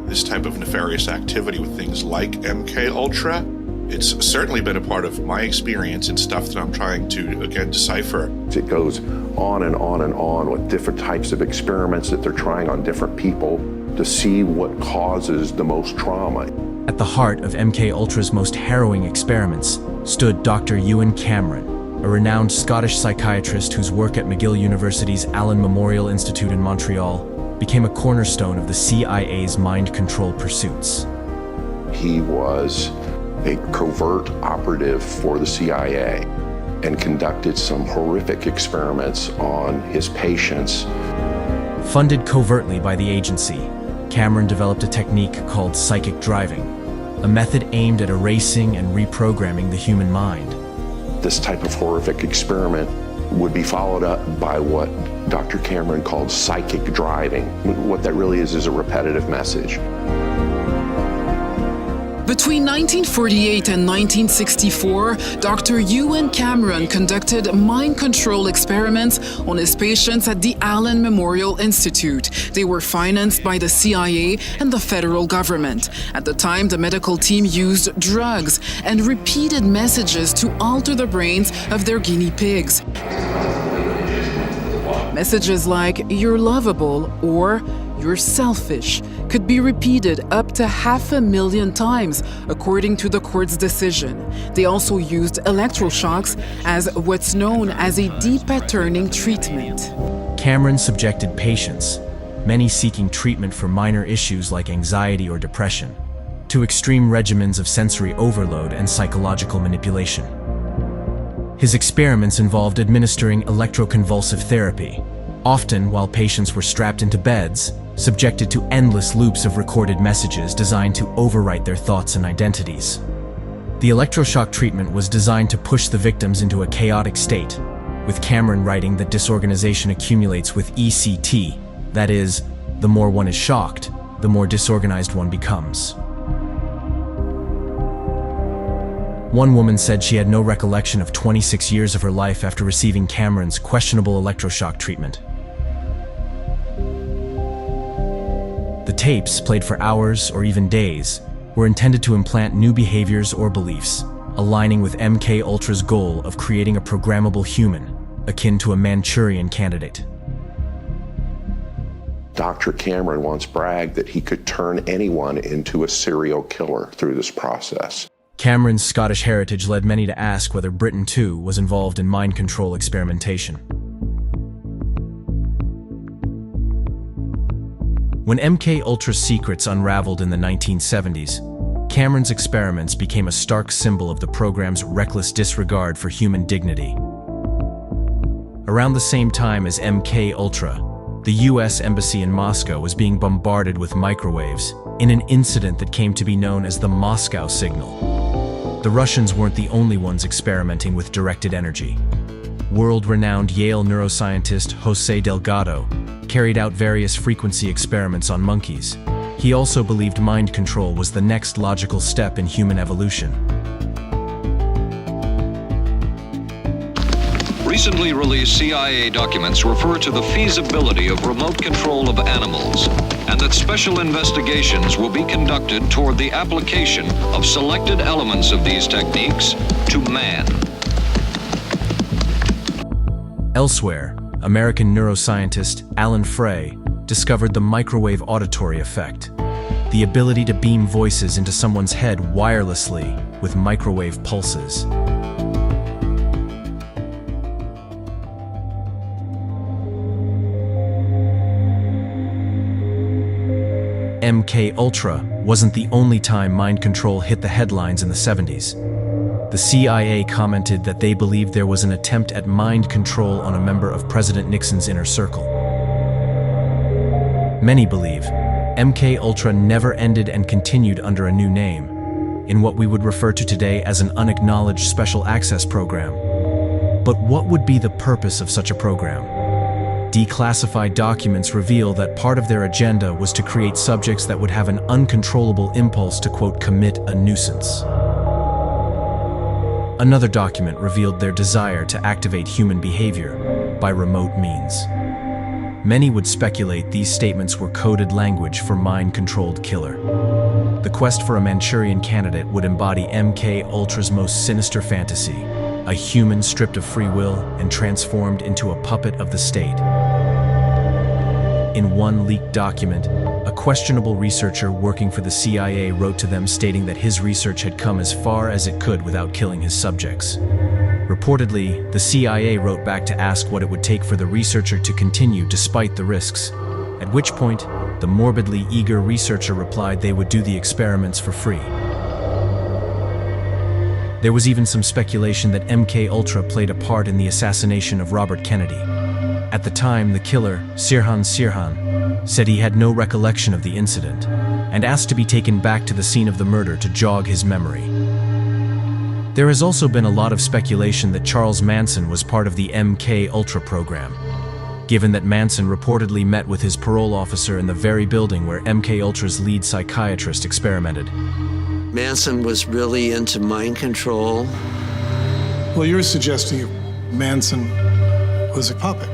this type of nefarious activity with things like MK Ultra. It's certainly been a part of my experience and stuff that I'm trying to, again, decipher. It goes on and on and on with different types of experiments that they're trying on different people to see what causes the most trauma. At the heart of MK Ultra's most harrowing experiments stood Dr. Ewan Cameron, a renowned Scottish psychiatrist whose work at McGill University's Allen Memorial Institute in Montreal became a cornerstone of the CIA's mind control pursuits. He was a covert operative for the CIA and conducted some horrific experiments on his patients. Funded covertly by the agency, Cameron developed a technique called psychic driving, a method aimed at erasing and reprogramming the human mind. This type of horrific experiment would be followed up by what Dr. Cameron called psychic driving. What that really is a repetitive message. Between 1948 and 1964, Dr. Ewan Cameron conducted mind control experiments on his patients at the Allen Memorial Institute. They were financed by the CIA and the federal government. At the time, the medical team used drugs and repeated messages to alter the brains of their guinea pigs. Messages like, "You're lovable," or "You're selfish," could be repeated up to 500,000 times, according to the court's decision. They also used electroshocks as what's known as a de-patterning treatment. Cameron subjected patients, many seeking treatment for minor issues like anxiety or depression, to extreme regimens of sensory overload and psychological manipulation. His experiments involved administering electroconvulsive therapy, often while patients were strapped into beds, subjected to endless loops of recorded messages designed to overwrite their thoughts and identities. The electroshock treatment was designed to push the victims into a chaotic state, with Cameron writing that disorganization accumulates with ECT, that is, the more one is shocked, the more disorganized one becomes. One woman said she had no recollection of 26 years of her life after receiving Cameron's questionable electroshock treatment. The tapes, played for hours or even days, were intended to implant new behaviors or beliefs, aligning with MK Ultra's goal of creating a programmable human, akin to a Manchurian candidate. Dr. Cameron once bragged that he could turn anyone into a serial killer through this process. Cameron's Scottish heritage led many to ask whether Britain, too, was involved in mind control experimentation. When MK Ultra's secrets unraveled in the 1970s, Cameron's experiments became a stark symbol of the program's reckless disregard for human dignity. Around the same time as MK Ultra, the US Embassy in Moscow was being bombarded with microwaves in an incident that came to be known as the Moscow Signal. The Russians weren't the only ones experimenting with directed energy. World-renowned Yale neuroscientist José Delgado carried out various frequency experiments on monkeys. He also believed mind control was the next logical step in human evolution. Recently released CIA documents refer to the feasibility of remote control of animals, and that special investigations will be conducted toward the application of selected elements of these techniques to man. Elsewhere, American neuroscientist Alan Frey discovered the microwave auditory effect, the ability to beam voices into someone's head wirelessly with microwave pulses. MK Ultra wasn't the only time mind control hit the headlines in the 70s. The CIA commented that they believed there was an attempt at mind control on a member of President Nixon's inner circle. Many believe MK Ultra never ended and continued under a new name, in what we would refer to today as an unacknowledged special access program. But what would be the purpose of such a program? Declassified documents reveal that part of their agenda was to create subjects that would have an uncontrollable impulse to, quote, commit a nuisance. Another document revealed their desire to activate human behavior by remote means. Many would speculate these statements were coded language for mind-controlled killer. The quest for a Manchurian candidate would embody MK Ultra's most sinister fantasy, a human stripped of free will and transformed into a puppet of the state. In one leaked document, a questionable researcher working for the CIA wrote to them stating that his research had come as far as it could without killing his subjects. Reportedly, the CIA wrote back to ask what it would take for the researcher to continue despite the risks, at which point, the morbidly eager researcher replied they would do the experiments for free. There was even some speculation that MK Ultra played a part in the assassination of Robert Kennedy. At the time, the killer, Sirhan Sirhan, said he had no recollection of the incident and asked to be taken back to the scene of the murder to jog his memory. There has also been a lot of speculation that Charles Manson was part of the MK Ultra program, given that Manson reportedly met with his parole officer in the very building where MK Ultra's lead psychiatrist experimented. Manson was really into mind control. Well, you're suggesting Manson was a puppet.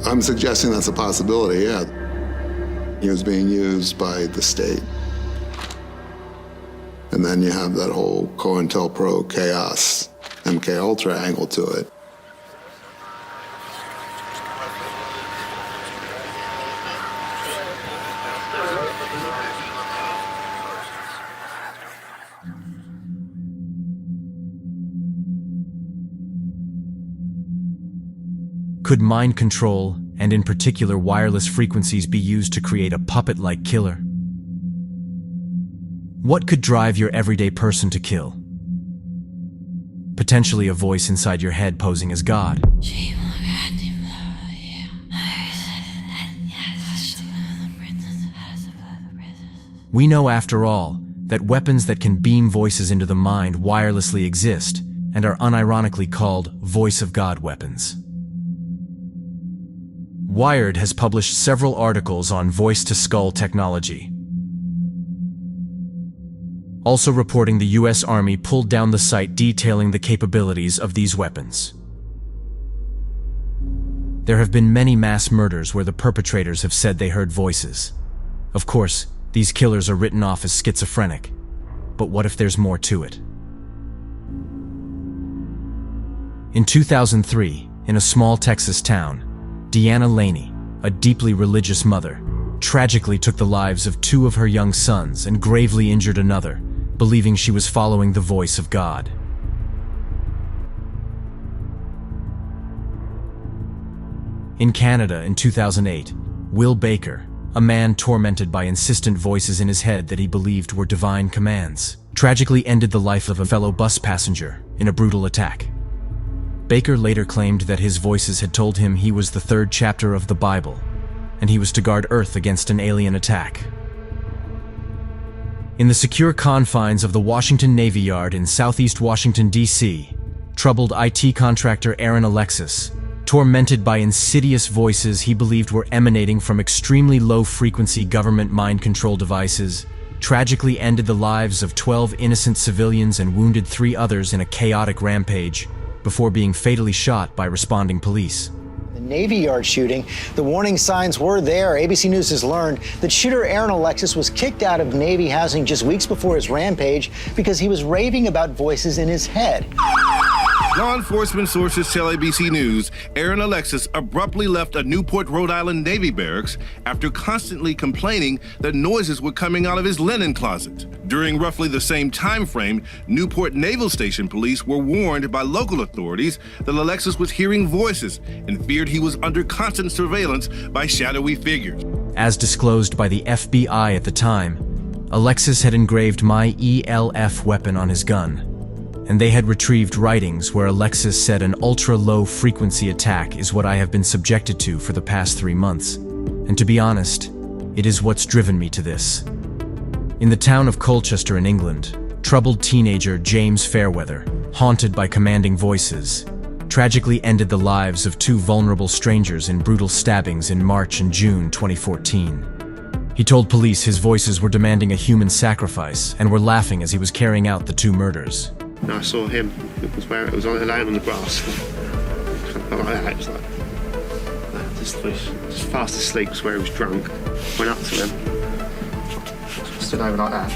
I'm suggesting that's a possibility, yeah. He was being used by the state. And then you have that whole COINTELPRO chaos, MK Ultra angle to it. Could mind control, and in particular wireless frequencies, be used to create a puppet-like killer? What could drive your everyday person to kill? Potentially a voice inside your head posing as God. We know, after all, that weapons that can beam voices into the mind wirelessly exist and are unironically called voice of God weapons. Wired has published several articles on voice-to-skull technology, also reporting the U.S. Army pulled down the site detailing the capabilities of these weapons. There have been many mass murders where the perpetrators have said they heard voices. Of course, these killers are written off as schizophrenic. But what if there's more to it? In 2003, in a small Texas town, Deanna Laney, a deeply religious mother, tragically took the lives of 2 of her young sons and gravely injured another, believing she was following the voice of God. In Canada in 2008, Will Baker, a man tormented by insistent voices in his head that he believed were divine commands, tragically ended the life of a fellow bus passenger in a brutal attack. Baker later claimed that his voices had told him he was the 3rd chapter of the Bible, and he was to guard Earth against an alien attack. In the secure confines of the Washington Navy Yard in southeast Washington, D.C., troubled IT contractor Aaron Alexis, tormented by insidious voices he believed were emanating from extremely low-frequency government mind control devices, tragically ended the lives of 12 innocent civilians and wounded 3 others in a chaotic rampage before being fatally shot by responding police. The Navy Yard shooting, the warning signs were there. ABC News has learned that shooter Aaron Alexis was kicked out of Navy housing just weeks before his rampage because he was raving about voices in his head. Law enforcement sources tell ABC News Aaron Alexis abruptly left a Newport, Rhode Island Navy barracks after constantly complaining that noises were coming out of his linen closet. During roughly the same time frame, Newport Naval Station police were warned by local authorities that Alexis was hearing voices and feared he was under constant surveillance by shadowy figures. As disclosed by the FBI at the time, Alexis had engraved my ELF weapon on his gun, and they had retrieved writings where Alexis said an ultra-low frequency attack is what I have been subjected to for the past 3 months. And to be honest, it is what's driven me to this. In the town of Colchester in England, troubled teenager James Fairweather, haunted by commanding voices, tragically ended the lives of 2 vulnerable strangers in brutal stabbings in March and June 2014. He told police his voices were demanding a human sacrifice and were laughing as he was carrying out the 2 murders. And I saw him. It was laying on the grass. Like that. It was like just fast asleep. Was where he was drunk. Went up to him. Stood over like that.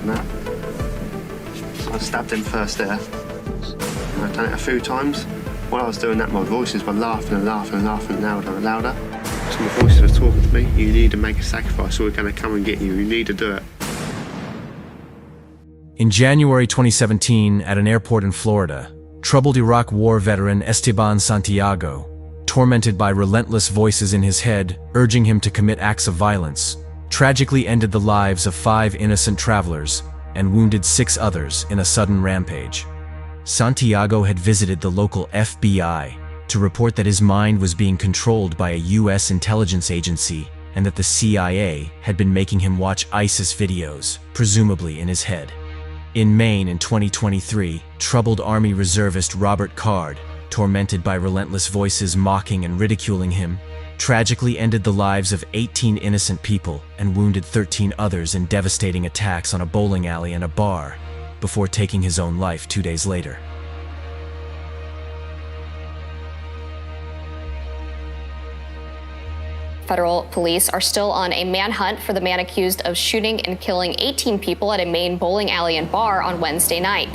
And that. So I stabbed him first there. And I've done it a few times. While I was doing that, my voices were laughing and laughing and laughing louder and louder. So my voices were talking to me. You need to make a sacrifice, or we're going to come and get you. You need to do it. In January 2017, at an airport in Florida, troubled Iraq War veteran Esteban Santiago, tormented by relentless voices in his head urging him to commit acts of violence, tragically ended the lives of 5 innocent travelers and wounded 6 others in a sudden rampage. Santiago had visited the local FBI to report that his mind was being controlled by a U.S. intelligence agency and that the CIA had been making him watch ISIS videos, presumably in his head. In Maine in 2023, troubled Army reservist Robert Card, tormented by relentless voices mocking and ridiculing him, tragically ended the lives of 18 innocent people and wounded 13 others in devastating attacks on a bowling alley and a bar, before taking his own life 2 days later. Federal police are still on a manhunt for the man accused of shooting and killing 18 people at a Maine bowling alley and bar on Wednesday night.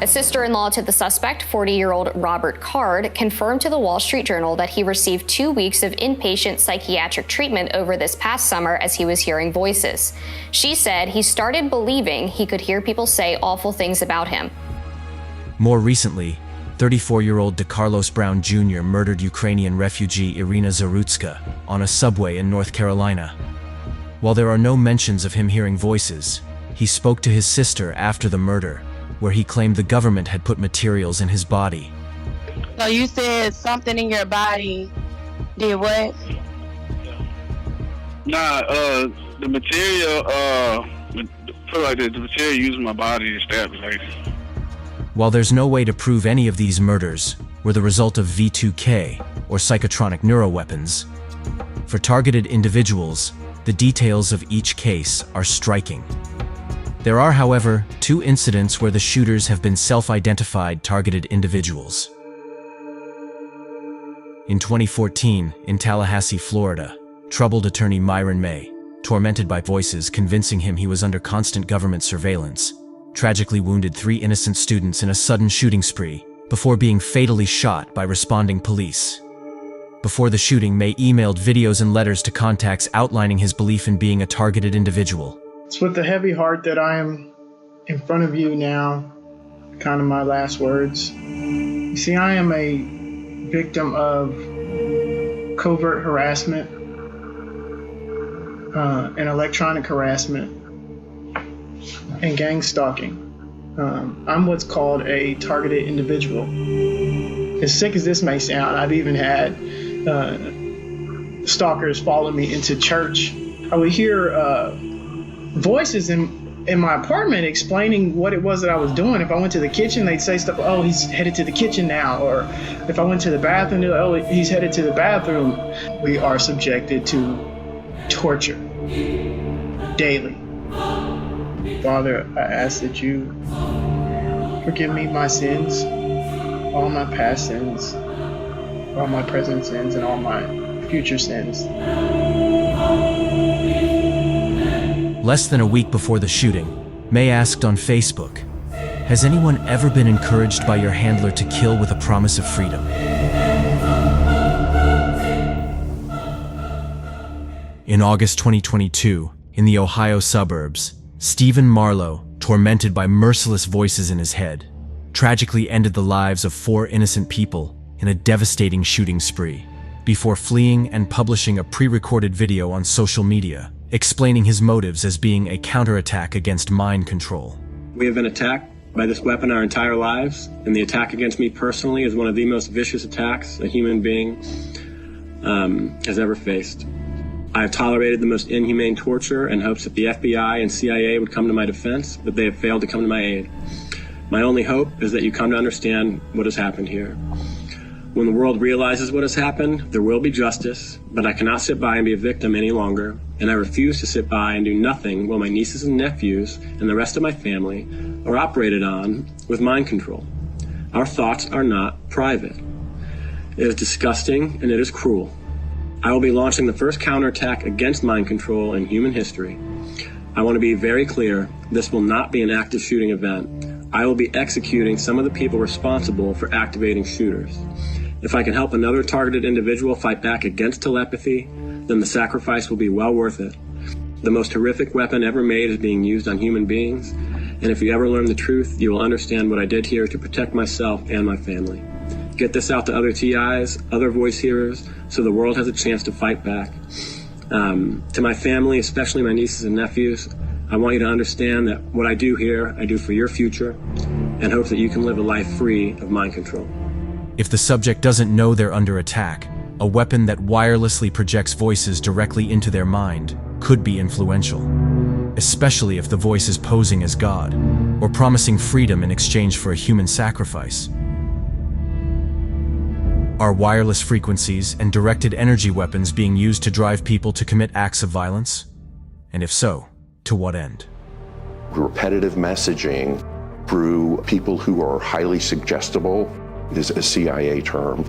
A sister-in-law to the suspect, 40-year-old Robert Card, confirmed to the Wall Street Journal that he received 2 weeks of inpatient psychiatric treatment over this past summer as he was hearing voices. She said he started believing he could hear people say awful things about him. More recently, 34-year-old DeCarlos Brown Jr. murdered Ukrainian refugee Irina Zarutska on a subway in North Carolina. While there are no mentions of him hearing voices, he spoke to his sister after the murder, where he claimed the government had put materials in his body. So you said something in your body did what? Nah, the material, feel like the material used in my body to stab the lady. While there's no way to prove any of these murders were the result of V2K, or psychotronic neuroweapons. For targeted individuals, the details of each case are striking. There are, however, 2 incidents where the shooters have been self-identified targeted individuals. In 2014, in Tallahassee, Florida, troubled attorney Myron May, tormented by voices convincing him he was under constant government surveillance, tragically wounded 3 innocent students in a sudden shooting spree before being fatally shot by responding police. Before the shooting, May emailed videos and letters to contacts outlining his belief in being a targeted individual. It's with a heavy heart that I am in front of you now, kind of my last words. You see, I am a victim of covert harassment and electronic harassment and gang stalking. I'm what's called a targeted individual. As sick as this may sound, I've even had stalkers follow me into church. I would hear voices in my apartment explaining what it was that I was doing. If I went to the kitchen, they'd say stuff, oh, he's headed to the kitchen now. Or if I went to the bathroom, they'd, oh, he's headed to the bathroom. We are subjected to torture daily. Father, I ask that you forgive me my sins, all my past sins, all my present sins, and all my future sins. Less than a week before the shooting, May asked on Facebook, "Has anyone ever been encouraged by your handler to kill with a promise of freedom?" In August 2022, in the Ohio suburbs, Stephen Marlowe, tormented by merciless voices in his head, tragically ended the lives of 4 innocent people in a devastating shooting spree, before fleeing and publishing a pre-recorded video on social media, explaining his motives as being a counterattack against mind control. We have been attacked by this weapon our entire lives, and the attack against me personally is one of the most vicious attacks a human being has ever faced. I have tolerated the most inhumane torture in hopes that the FBI and CIA would come to my defense, but they have failed to come to my aid. My only hope is that you come to understand what has happened here. When the world realizes what has happened, there will be justice, but I cannot sit by and be a victim any longer, and I refuse to sit by and do nothing while my nieces and nephews and the rest of my family are operated on with mind control. Our thoughts are not private. It is disgusting and it is cruel. I will be launching the first counterattack against mind control in human history. I want to be very clear, this will not be an active shooting event. I will be executing some of the people responsible for activating shooters. If I can help another targeted individual fight back against telepathy, then the sacrifice will be well worth it. The most horrific weapon ever made is being used on human beings, and if you ever learn the truth, you will understand what I did here to protect myself and my family. Get this out to other TIs, other voice hearers, so the world has a chance to fight back. To my family, especially my nieces and nephews, I want you to understand that what I do here, I do for your future, and hope that you can live a life free of mind control. If the subject doesn't know they're under attack, a weapon that wirelessly projects voices directly into their mind could be influential, especially if the voice is posing as God or promising freedom in exchange for a human sacrifice. Are wireless frequencies and directed energy weapons being used to drive people to commit acts of violence? And if so, to what end? Repetitive messaging through people who are highly suggestible, is a CIA term,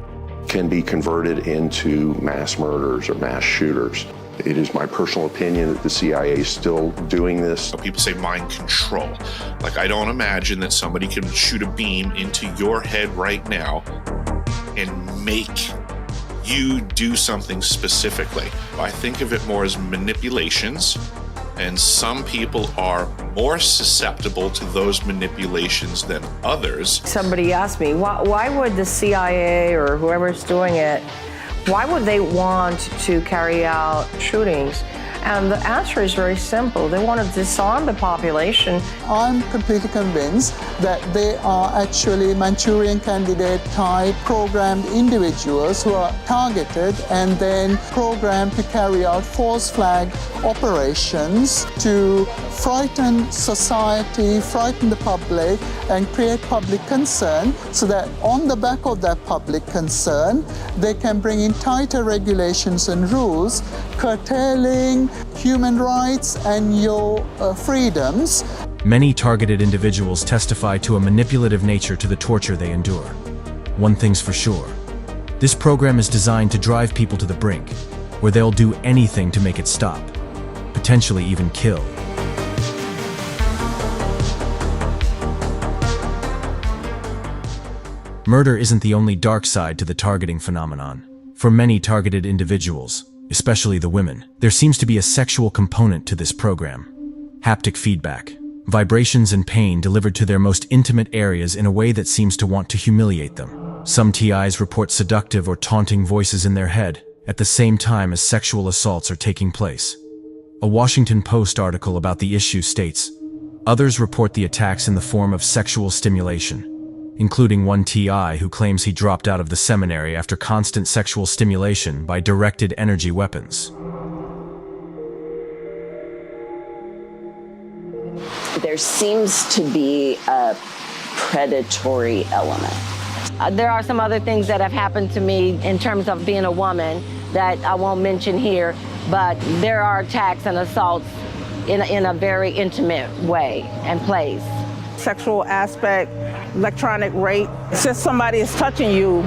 can be converted into mass murders or mass shooters. It is my personal opinion that the CIA is still doing this. People say mind control. Like, I don't imagine that somebody can shoot a beam into your head right now and make you do something specifically. I think of it more as manipulations, and some people are more susceptible to those manipulations than others. Somebody asked me, why would the CIA or whoever's doing it, why would they want to carry out shootings? And the answer is very simple. They want to disarm the population. I'm completely convinced that they are actually Manchurian candidate type programmed individuals who are targeted and then programmed to carry out false flag operations to frighten society, frighten the public, and create public concern so that on the back of that public concern, they can bring in tighter regulations and rules, curtailing human rights and your freedoms. Many targeted individuals testify to a manipulative nature to the torture they endure. One thing's for sure. This program is designed to drive people to the brink, where they'll do anything to make it stop, potentially even kill. Murder isn't the only dark side to the targeting phenomenon. For many targeted individuals, especially the women, there seems to be a sexual component to this program. Haptic feedback, vibrations and pain delivered to their most intimate areas in a way that seems to want to humiliate them. Some TIs report seductive or taunting voices in their head at the same time as sexual assaults are taking place. A Washington Post article about the issue states, others report the attacks in the form of sexual stimulation, including one TI who claims he dropped out of the seminary after constant sexual stimulation by directed energy weapons. There seems to be a predatory element. There are some other things that have happened to me in terms of being a woman that I won't mention here, but there are attacks and assaults in a very intimate way and place. Sexual aspect, electronic rape. It's just somebody is touching you.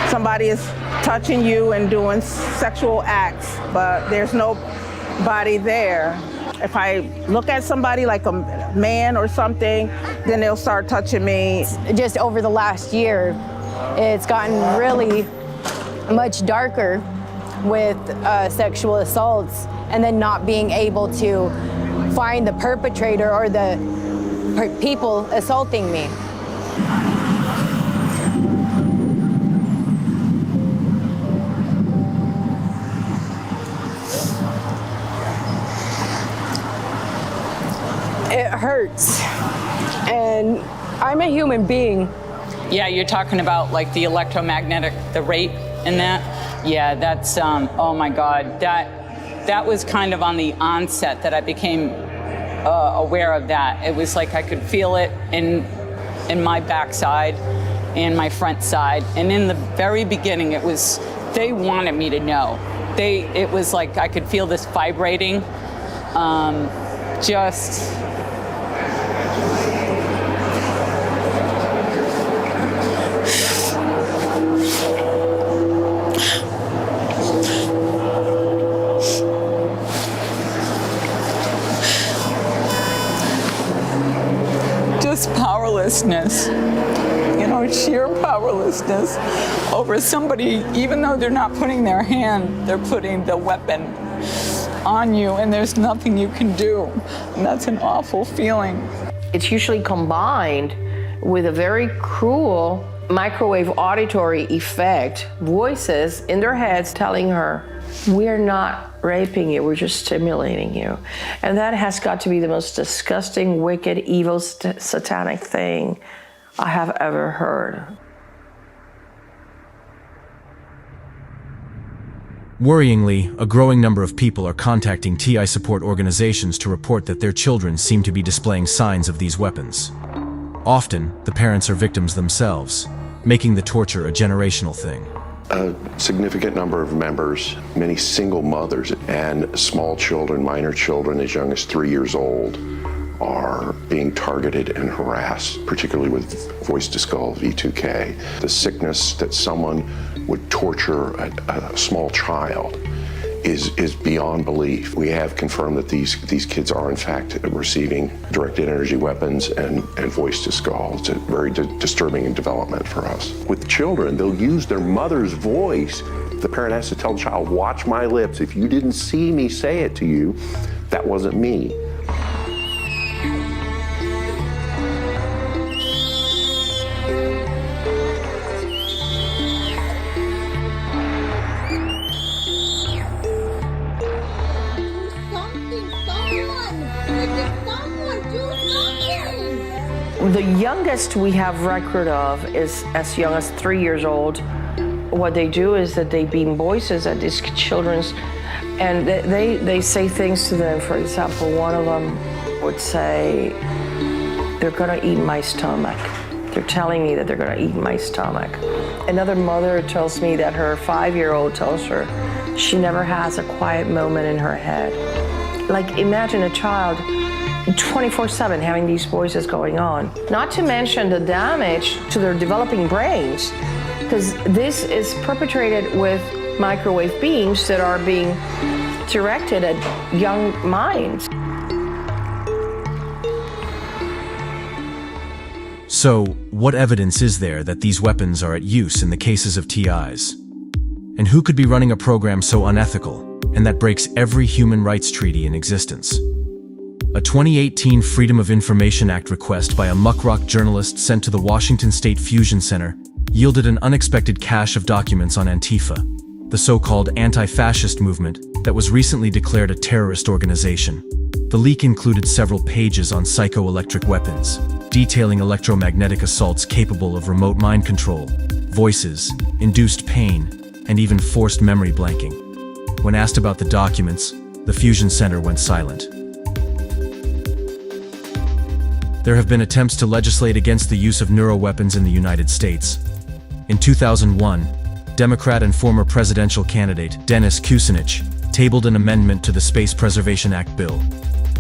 Somebody is touching you and doing sexual acts, but there's nobody there. If I look at somebody like a man or something, then they'll start touching me. Just over the last year, it's gotten really much darker with sexual assaults and then not being able to find the perpetrator or the people assaulting me. It hurts, and I'm a human being. Yeah, you're talking about like the electromagnetic, the rape and that? Yeah, that's, oh my God, that was kind of on the onset that I became aware of that. It was like I could feel it in my backside and my front side. And in the very beginning, it was, they wanted me to know. It was like I could feel this vibrating, just. Powerlessness, sheer powerlessness over somebody, even though they're not putting their hand, they're putting the weapon on you and there's nothing you can do. And that's an awful feeling. It's usually combined with a very cruel microwave auditory effect, voices in their heads telling her, we're not raping you, we're just stimulating you. And that has got to be the most disgusting, wicked, evil, satanic thing I have ever heard. Worryingly, a growing number of people are contacting TI support organizations to report that their children seem to be displaying signs of these weapons. Often, the parents are victims themselves, making the torture a generational thing. A significant number of members, many single mothers and small children, minor children as young as 3 years old, are being targeted and harassed, particularly with voice to skull, V2K. The sickness that someone would torture a small child is beyond belief. We have confirmed that these kids are in fact receiving directed energy weapons and voice to skull. It's a very disturbing development for us. With children, they'll use their mother's voice. The parent has to tell the child, watch my lips. If you didn't see me say it to you, that wasn't me. The youngest we have record of is as young as 3 years old. What they do is that they beam voices at these children's, and they say things to them. For example, one of them would say, "They're gonna eat my stomach. They're telling me that they're gonna eat my stomach." Another mother tells me that her 5-year-old tells her she never has a quiet moment in her head. Like, imagine a child 24/7 having these voices going on. Not to mention the damage to their developing brains, because this is perpetrated with microwave beams that are being directed at young minds. So, what evidence is there that these weapons are at use in the cases of TIs? And who could be running a program so unethical, and that breaks every human rights treaty in existence? A 2018 Freedom of Information Act request by a muckrock journalist sent to the Washington State Fusion Center yielded an unexpected cache of documents on Antifa, the so-called anti-fascist movement that was recently declared a terrorist organization. The leak included several pages on psychoelectric weapons, detailing electromagnetic assaults capable of remote mind control, voices, induced pain, and even forced memory blanking. When asked about the documents, the Fusion Center went silent. There have been attempts to legislate against the use of neuroweapons in the United States. In 2001, Democrat and former presidential candidate Dennis Kucinich tabled an amendment to the Space Preservation Act bill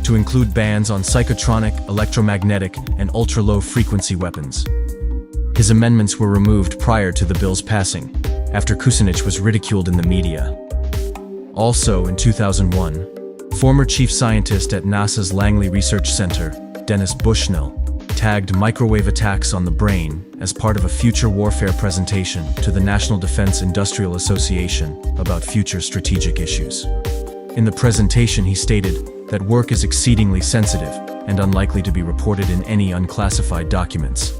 to include bans on psychotronic, electromagnetic, and ultra-low frequency weapons. His amendments were removed prior to the bill's passing, after Kucinich was ridiculed in the media. Also in 2001, former chief scientist at NASA's Langley Research Center, Dennis Bushnell, tagged microwave attacks on the brain as part of a future warfare presentation to the National Defense Industrial Association about future strategic issues. In the presentation, he stated that work is exceedingly sensitive and unlikely to be reported in any unclassified documents.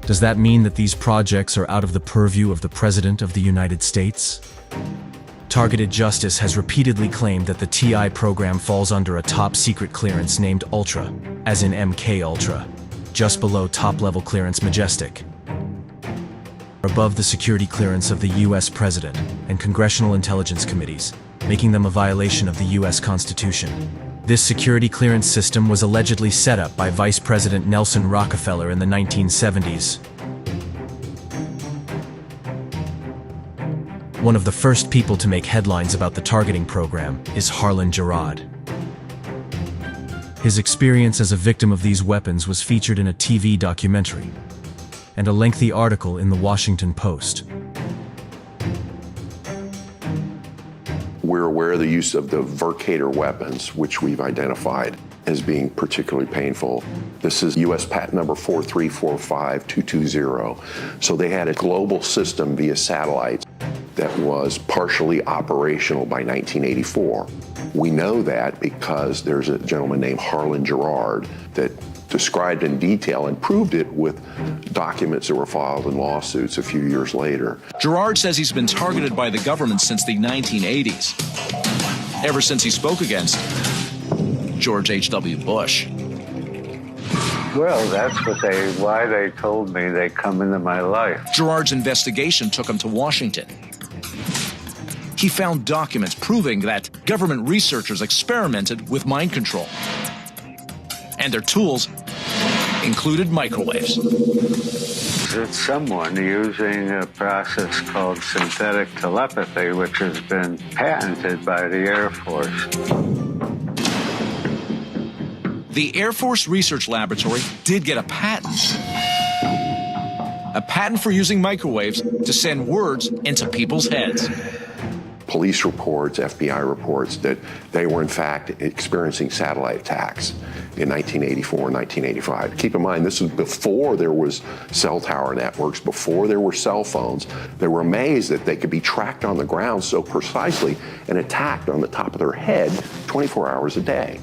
Does that mean that these projects are out of the purview of the President of the United States? Targeted Justice has repeatedly claimed that the TI program falls under a top-secret clearance named Ultra, as in MK Ultra, just below top-level clearance Majestic, above the security clearance of the U.S. President and Congressional Intelligence Committees, making them a violation of the U.S. Constitution. This security clearance system was allegedly set up by Vice President Nelson Rockefeller in the 1970s. One of the first people to make headlines about the targeting program is Harlan Gerard. His experience as a victim of these weapons was featured in a TV documentary and a lengthy article in the Washington Post. We're aware of the use of the Vercator weapons, which we've identified as being particularly painful. This is U.S. patent number 4345220. So they had a global system via satellites that was partially operational by 1984. We know that because there's a gentleman named Harlan Gerard that described in detail and proved it with documents that were filed in lawsuits a few years later. Gerard says he's been targeted by the government since the 1980s, ever since he spoke against George H.W. Bush. Well, that's why they told me they come into my life. Gerard's investigation took him to Washington. He found documents proving that government researchers experimented with mind control. And their tools included microwaves. It's someone using a process called synthetic telepathy, which has been patented by the Air Force. The Air Force Research Laboratory did get a patent. A patent for using microwaves to send words into people's heads. Police reports, FBI reports that they were in fact experiencing satellite attacks in 1984 and 1985. Keep in mind, this was before there was cell tower networks, before there were cell phones. They were amazed that they could be tracked on the ground so precisely and attacked on the top of their head 24 hours a day.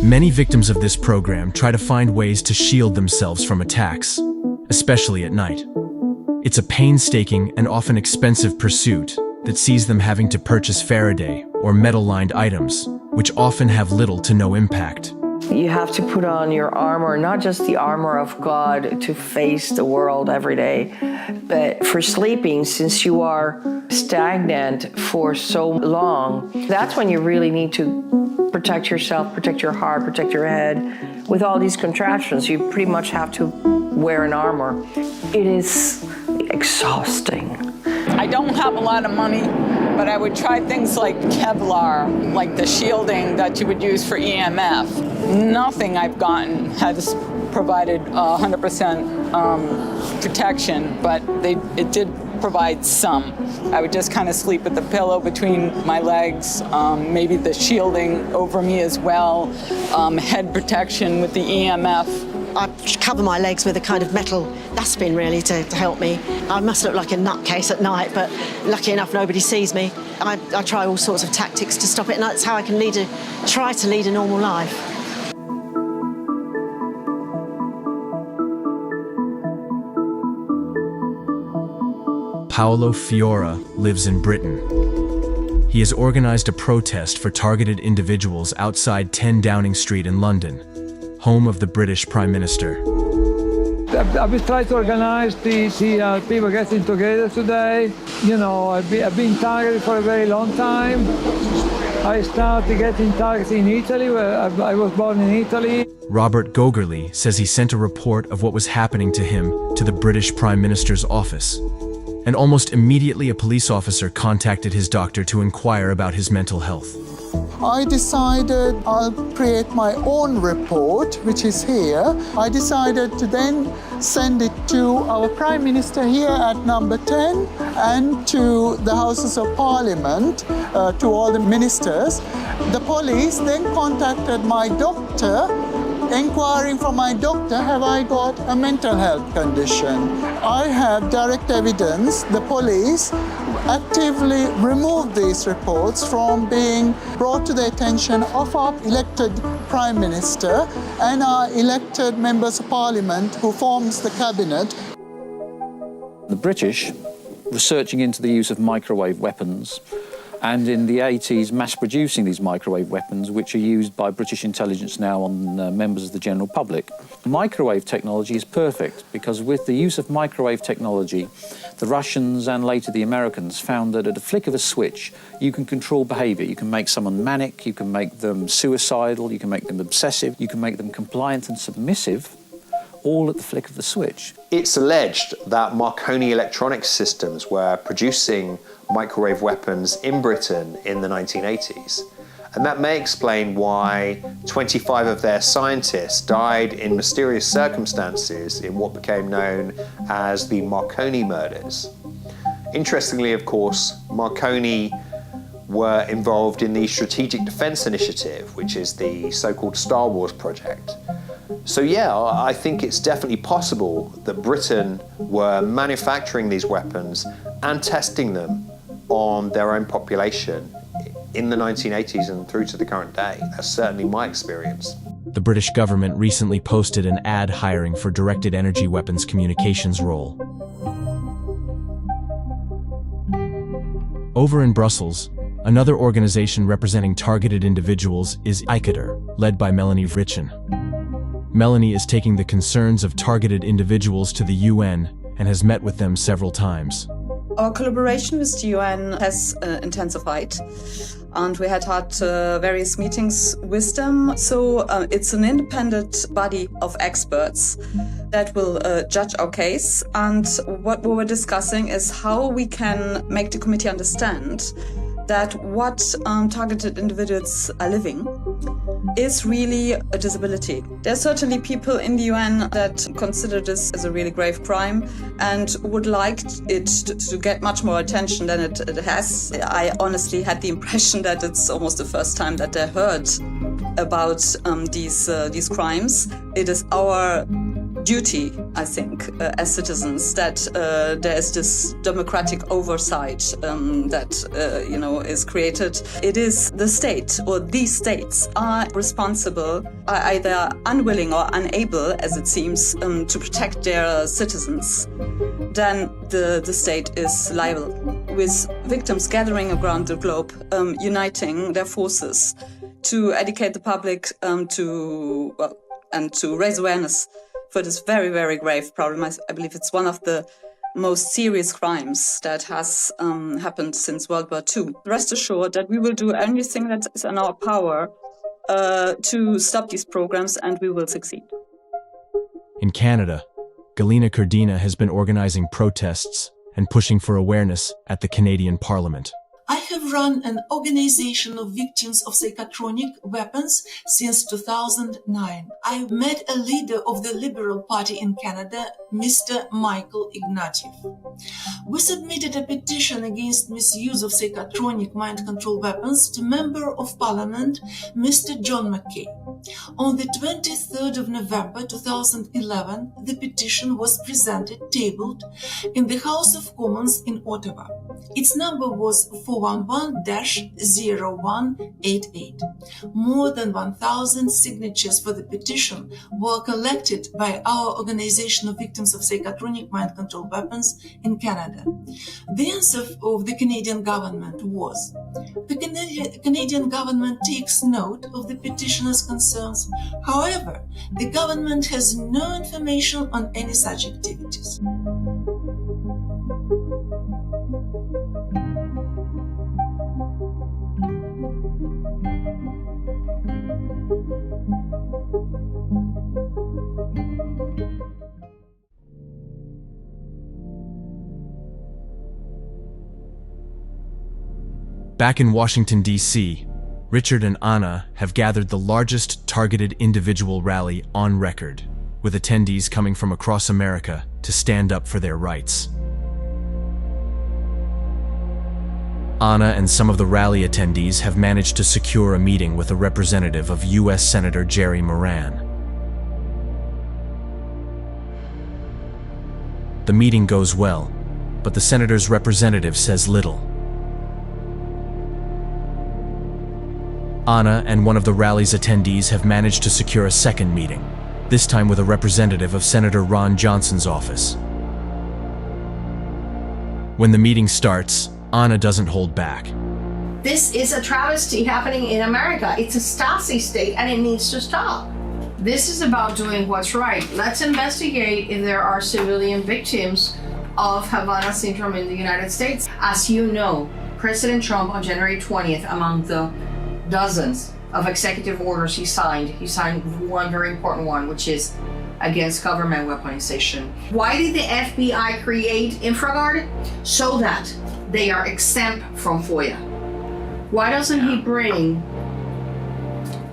Many victims of this program try to find ways to shield themselves from attacks, especially at night. It's a painstaking and often expensive pursuit that sees them having to purchase Faraday or metal-lined items, which often have little to no impact. You have to put on your armor, not just the armor of God to face the world every day, but for sleeping, since you are stagnant for so long, that's when you really need to protect yourself, protect your heart, protect your head. With all these contraptions, you pretty much have to wear an armor. It is exhausting. I don't have a lot of money, but I would try things like Kevlar, like the shielding that you would use for EMF. Nothing I've gotten has provided 100% protection, but it did provide some. I would just kind of sleep with the pillow between my legs, maybe the shielding over me as well, head protection with the EMF. I cover my legs with a kind of metal dustbin, really, to help me. I must look like a nutcase at night, but lucky enough, nobody sees me. I try all sorts of tactics to stop it, and that's how I can try to lead a normal life. Paolo Fiora lives in Britain. He has organized a protest for targeted individuals outside 10 Downing Street in London, home of the British Prime Minister. I've been trying to organize the people getting together today. You know, I've been targeted for a very long time. I started getting targeted in Italy, where I was born in Italy. Robert Gogerly says he sent a report of what was happening to him to the British Prime Minister's office. And almost immediately a police officer contacted his doctor to inquire about his mental health. I decided I'll create my own report, which is here. I decided to then send it to our Prime Minister here at number 10 and to the Houses of Parliament, to all the ministers. The police then contacted my doctor, inquiring from my doctor, have I got a mental health condition? I have direct evidence the police actively removed these reports from being brought to the attention of our elected Prime Minister and our elected members of Parliament who forms the cabinet. The British researching into the use of microwave weapons, and in the 80s mass producing these microwave weapons, which are used by British intelligence now on members of the general public. Microwave technology is perfect because with the use of microwave technology, the Russians and later the Americans found that at a flick of a switch, you can control behavior. You can make someone manic, you can make them suicidal, you can make them obsessive, you can make them compliant and submissive, all at the flick of the switch. It's alleged that Marconi Electronics Systems were producing microwave weapons in Britain in the 1980s. And that may explain why 25 of their scientists died in mysterious circumstances in what became known as the Marconi murders. Interestingly, of course, Marconi were involved in the Strategic Defense Initiative, which is the so-called Star Wars project. So yeah, I think it's definitely possible that Britain were manufacturing these weapons and testing them on their own population in the 1980s and through to the current day. That's certainly my experience. The British government recently posted an ad hiring for directed energy weapons communications role. Over in Brussels, another organization representing targeted individuals is ICADER, led by Melanie Richen. Melanie is taking the concerns of targeted individuals to the UN and has met with them several times. Our collaboration with the UN has intensified, and we had various meetings with them. So it's an independent body of experts that will judge our case. And what we were discussing is how we can make the committee understand that what targeted individuals are living is really a disability. There are certainly people in the UN that consider this as a really grave crime and would like it to get much more attention than it has. I honestly had the impression that it's almost the first time that they heard about these crimes. It is our duty, I think, as citizens, that there is this democratic oversight that is created. It is the state or these states are responsible, are either unwilling or unable, as it seems, to protect their citizens. Then the state is liable. with victims gathering around the globe, uniting their forces to educate the public and to raise awareness for this very, very grave problem. I believe it's one of the most serious crimes that has happened since World War II. Rest assured that we will do anything that is in our power to stop these programs, and we will succeed. In Canada, Galina Cardina has been organizing protests and pushing for awareness at the Canadian Parliament. I have run an organization of victims of psychotronic weapons since 2009. I met a leader of the Liberal Party in Canada, Mr. Michael Ignatieff. We submitted a petition against misuse of psychotronic mind control weapons to Member of Parliament, Mr. John McKay. On the 23rd of November 2011, the petition was presented, tabled, in the House of Commons in Ottawa. Its number was 411-0188. More than 1,000 signatures for the petition were collected by our Organization of Victims of Psychotronic Mind Control Weapons in Canada. The answer of the Canadian government was: the Canadian government takes note of the petitioner's concerns. However, the government has no information on any such activities. Back in Washington, D.C., Richard and Anna have gathered the largest targeted individual rally on record, with attendees coming from across America to stand up for their rights. Anna and some of the rally attendees have managed to secure a meeting with a representative of U.S. Senator Jerry Moran. The meeting goes well, but the senator's representative says little. Anna and one of the rally's attendees have managed to secure a second meeting, this time with a representative of Senator Ron Johnson's office. When the meeting starts, Anna doesn't hold back. This is a travesty happening in America. It's a Stasi state and it needs to stop. This is about doing what's right. Let's investigate if there are civilian victims of Havana syndrome in the United States. As you know, President Trump on January 20th, among the dozens of executive orders he signed one very important one, which is against government weaponization. Why did the FBI create InfraGard? So that they are exempt from FOIA. Why doesn't he bring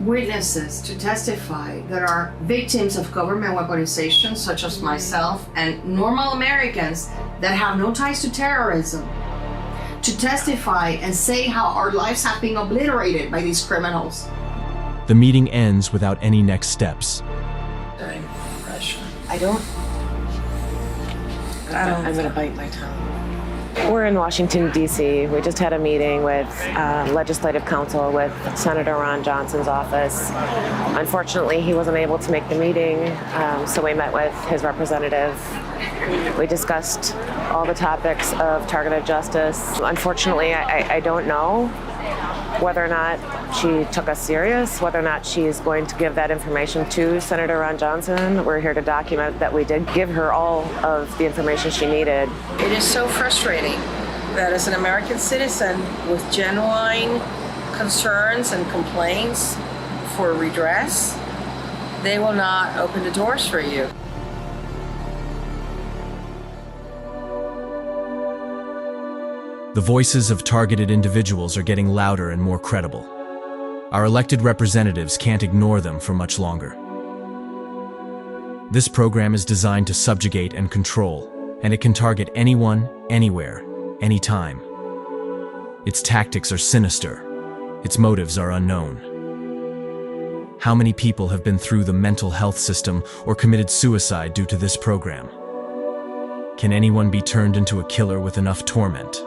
witnesses to testify that are victims of government weaponization, such as myself and normal Americans that have no ties to terrorism, to testify and say how our lives have been obliterated by these criminals? The meeting ends without any next steps. I'm gonna bite my tongue. We're in Washington, D.C. We just had a meeting with Legislative Council with Senator Ron Johnson's office. Unfortunately, he wasn't able to make the meeting, so we met with his representative. We discussed all the topics of targeted justice. Unfortunately, I don't know whether or not she took us serious, whether or not she's going to give that information to Senator Ron Johnson. We're here to document that we did give her all of the information she needed. It is so frustrating that as an American citizen with genuine concerns and complaints for redress, they will not open the doors for you. The voices of targeted individuals are getting louder and more credible. Our elected representatives can't ignore them for much longer. This program is designed to subjugate and control, and it can target anyone, anywhere, anytime. Its tactics are sinister. Its motives are unknown. How many people have been through the mental health system or committed suicide due to this program? Can anyone be turned into a killer with enough torment?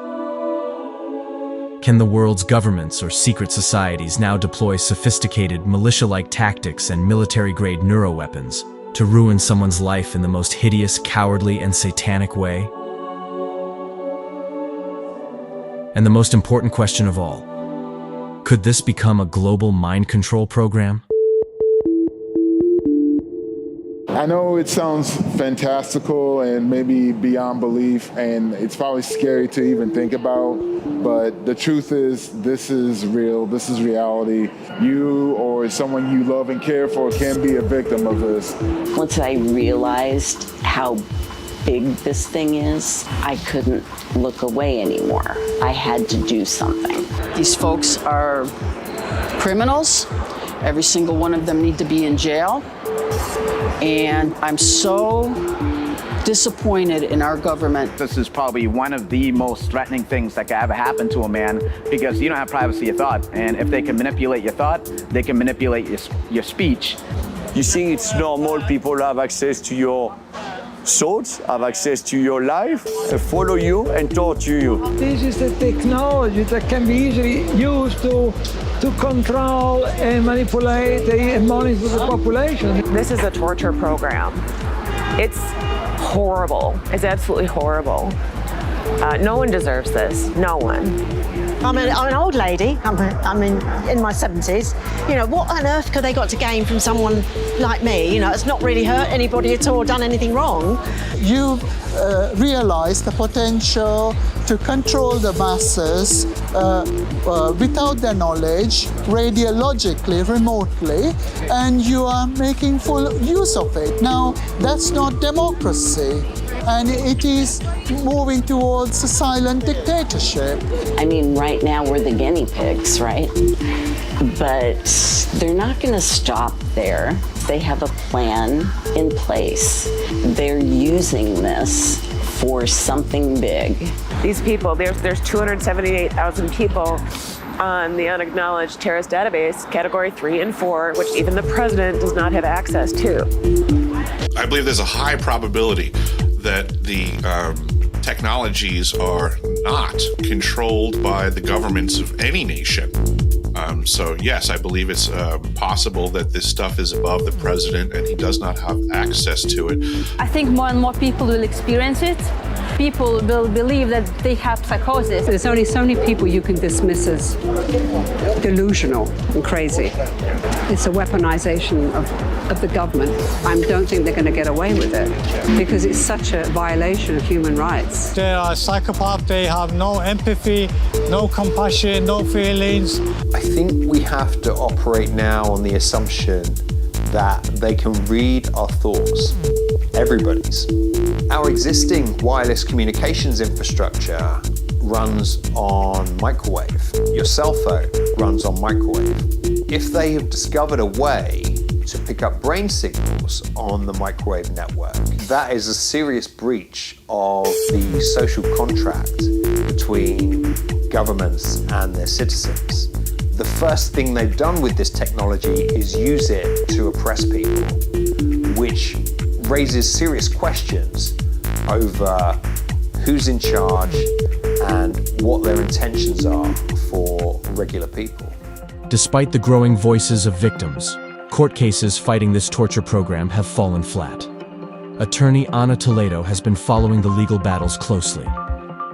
Can the world's governments or secret societies now deploy sophisticated militia-like tactics and military-grade neuroweapons to ruin someone's life in the most hideous, cowardly, and satanic way? And the most important question of all, could this become a global mind control program? I know it sounds fantastical and maybe beyond belief, and it's probably scary to even think about, but the truth is, this is real, this is reality. You or someone you love and care for can be a victim of this. Once I realized how big this thing is, I couldn't look away anymore. I had to do something. These folks are criminals. Every single one of them need to be in jail. And I'm so disappointed in our government. This is probably one of the most threatening things that could ever happen to a man, because you don't have privacy of thought. And if they can manipulate your thought, they can manipulate your speech. You think it's normal people have access to your thoughts, have access to your life, follow you and torture you. This is the technology that can be easily used to control and manipulate and monitor the population. This is a torture program. It's horrible. It's absolutely horrible. No one deserves this. No one. I'm an old lady. I'm in my 70s. You know, what on earth could they got to gain from someone like me? You know, it's not really hurt anybody at all, done anything wrong. You've realized the potential to control the masses without their knowledge, radiologically, remotely, and you are making full use of it. Now, that's not democracy, and it is moving towards a silent dictatorship. I mean, right now we're the guinea pigs, right? But they're not going to stop there. They have a plan in place. They're using this for something big. These people, there's 278,000 people on the unacknowledged terrorist database, category 3 and 4, which even the president does not have access to. I believe there's a high probability that the technologies are not controlled by the governments of any nation. So yes, I believe it's possible that this stuff is above the president and he does not have access to it. I think more and more people will experience it. People will believe that they have psychosis. There's only so many people you can dismiss as delusional and crazy. It's a weaponization of the government. I don't think they're going to get away with it because it's such a violation of human rights. They are psychopaths. They have no empathy, no compassion, no feelings. I think we have to operate now on the assumption that they can read our thoughts, everybody's. Our existing wireless communications infrastructure runs on microwave. Your cell phone runs on microwave. If they have discovered a way to pick up brain signals on the microwave network, that is a serious breach of the social contract between governments and their citizens. The first thing they've done with this technology is use it to oppress people, which raises serious questions over who's in charge and what their intentions are for regular people. Despite the growing voices of victims, court cases fighting this torture program have fallen flat. Attorney Ana Toledo has been following the legal battles closely.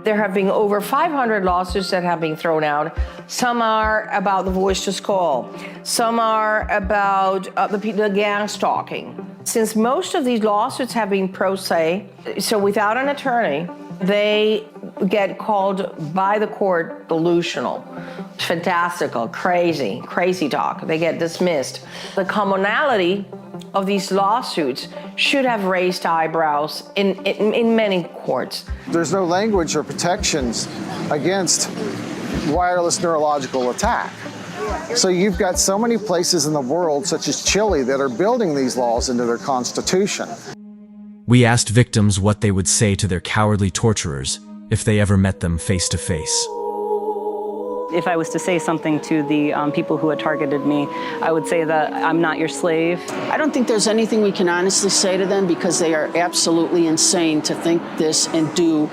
There have been over 500 lawsuits that have been thrown out. Some are about the voice to call. Some are about the gang-stalking. Since most of these lawsuits have been pro se, so without an attorney, they get called by the court delusional, fantastical, crazy talk. They get dismissed. The commonality of these lawsuits should have raised eyebrows in many courts. There's no language or protections against wireless neurological attack. So you've got so many places in the world, such as Chile, that are building these laws into their constitution. We asked victims what they would say to their cowardly torturers if they ever met them face to face. If I was to say something to the people who had targeted me, I would say that I'm not your slave. I don't think there's anything we can honestly say to them because they are absolutely insane to think this and do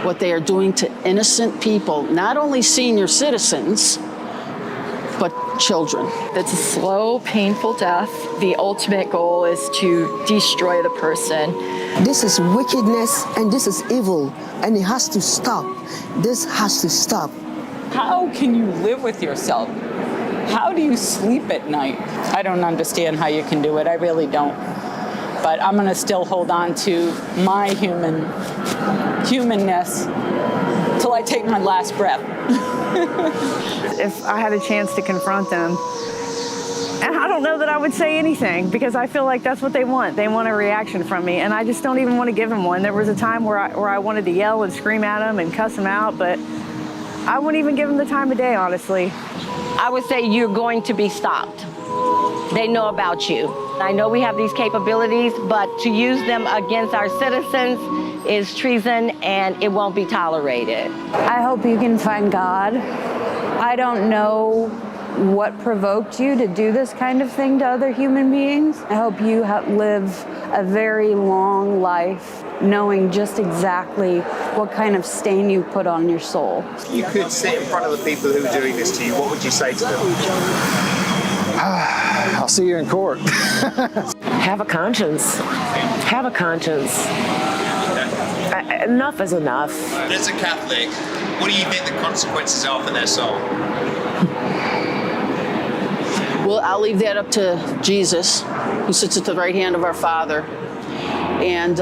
what they are doing to innocent people, not only senior citizens, but children. It's a slow, painful death. The ultimate goal is to destroy the person. This is wickedness and this is evil, and it has to stop. This has to stop. How can you live with yourself? How do you sleep at night? I don't understand how you can do it. I really don't. But I'm going to still hold on to my humanness till I take my last breath. If I had a chance to confront them, and I don't know that I would say anything, because I feel like that's what they want. They want a reaction from me, and I just don't even want to give them one. There was a time where I wanted to yell and scream at them and cuss them out, but I wouldn't even give them the time of day, honestly. I would say you're going to be stopped. They know about you. I know we have these capabilities, but to use them against our citizens is treason, and it won't be tolerated. I hope you can find God. I don't know what provoked you to do this kind of thing to other human beings. I hope you live a very long life knowing just exactly what kind of stain you put on your soul. If you could sit in front of the people who are doing this to you, what would you say to them? I'll see you in court. Have a conscience. Have a conscience. Enough is enough. As a Catholic, what do you think the consequences are for their soul? Well, I'll leave that up to Jesus, who sits at the right hand of our Father. And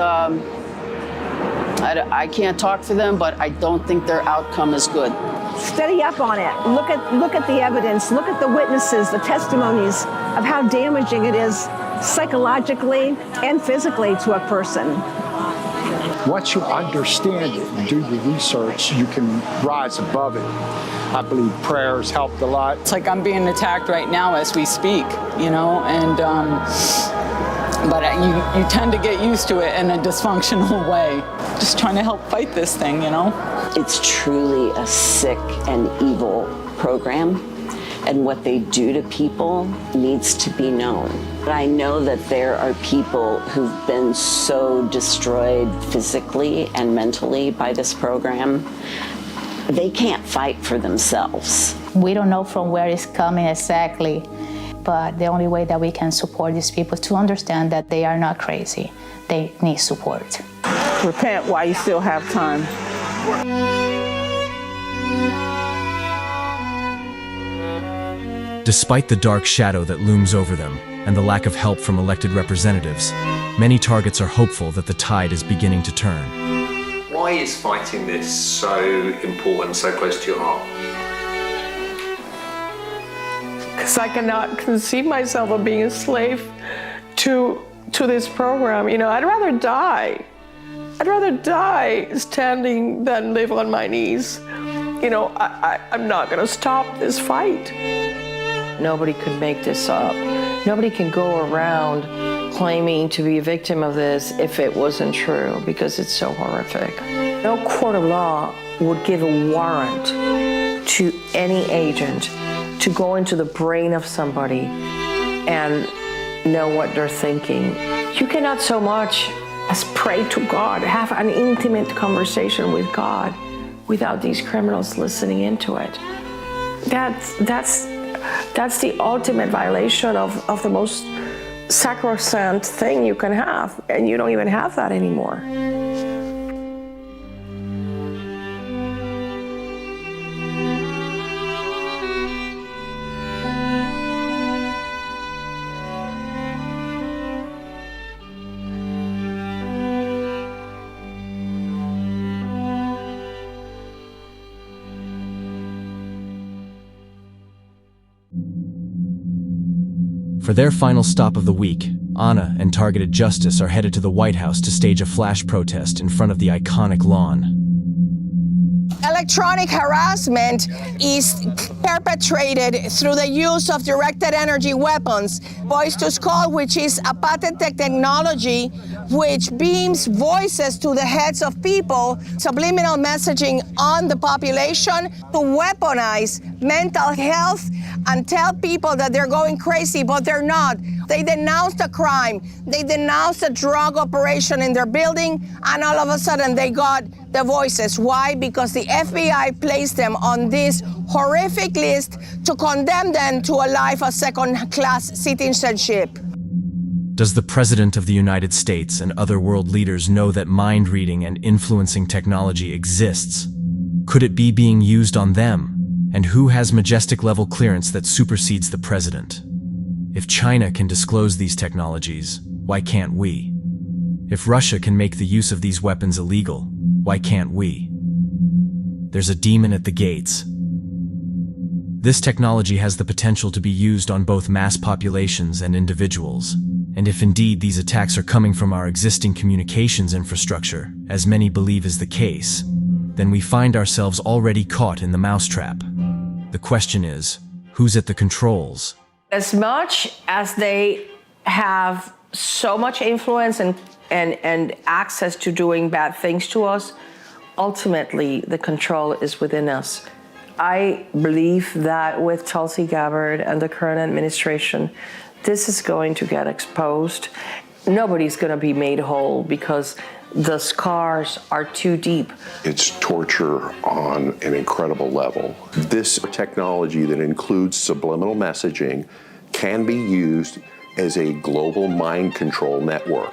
I can't talk for them, but I don't think their outcome is good. Steady up on it. Look at the evidence. Look at the witnesses, the testimonies of how damaging it is psychologically and physically to a person. Once you understand it and do the research, you can rise above it. I believe prayers helped a lot. It's like I'm being attacked right now as we speak, you know, and but you tend to get used to it in a dysfunctional way. Just trying to help fight this thing, you know. It's truly a sick and evil program, and what they do to people needs to be known. But I know that there are people who've been so destroyed physically and mentally by this program, they can't fight for themselves. We don't know from where it's coming exactly, but the only way that we can support these people is to understand that they are not crazy. They need support. Repent while you still have time. Despite the dark shadow that looms over them and the lack of help from elected representatives, many targets are hopeful that the tide is beginning to turn. Why is fighting this so important, so close to your heart? Because I cannot conceive myself of being a slave to this program. You know, I'd rather die. I'd rather die standing than live on my knees. You know, I'm not gonna stop this fight. Nobody could make this up. Nobody can go around claiming to be a victim of this if it wasn't true, because it's so horrific. No court of law would give a warrant to any agent to go into the brain of somebody and know what they're thinking. You cannot so much as pray to God, have an intimate conversation with God without these criminals listening into it. That's the ultimate violation of the most sacrosanct thing you can have, and you don't even have that anymore. For their final stop of the week, Anna and Targeted Justice are headed to the White House to stage a flash protest in front of the iconic lawn. Electronic harassment is perpetrated through the use of directed energy weapons. Voice to Skull, which is a patented technology which beams voices to the heads of people, subliminal messaging on the population to weaponize mental health and tell people that they're going crazy, but they're not. They denounced a crime, they denounced a drug operation in their building, and all of a sudden they got the voices. Why? Because the FBI placed them on this horrific list to condemn them to a life of second-class citizenship. Does the President of the United States and other world leaders know that mind-reading and influencing technology exists? Could it be being used on them? And who has majestic level clearance that supersedes the president? If China can disclose these technologies, why can't we? If Russia can make the use of these weapons illegal, why can't we? There's a demon at the gates. This technology has the potential to be used on both mass populations and individuals. And if indeed these attacks are coming from our existing communications infrastructure, as many believe is the case, then we find ourselves already caught in the mousetrap. The question is, who's at the controls? As much as they have so much influence and access to doing bad things to us, ultimately the control is within us. I believe that with Tulsi Gabbard and the current administration, this is going to get exposed. Nobody's going to be made whole because the scars are too deep. It's torture on an incredible level. This technology that includes subliminal messaging can be used as a global mind control network.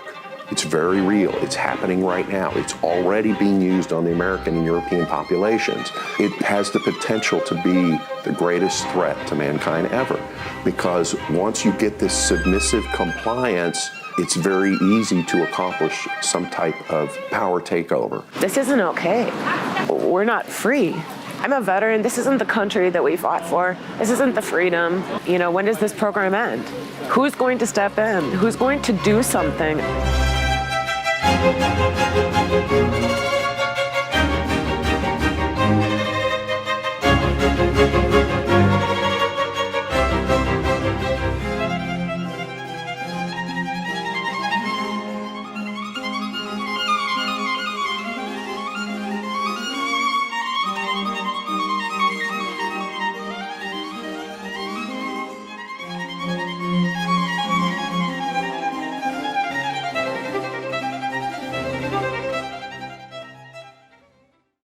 It's very real. It's happening right now. It's already being used on the American and European populations. It has the potential to be the greatest threat to mankind ever, because once you get this submissive compliance, it's very easy to accomplish some type of power takeover. This isn't okay. We're not free. I'm a veteran. This isn't the country that we fought for. This isn't the freedom. You know, when does this program end? Who's going to step in? Who's going to do something?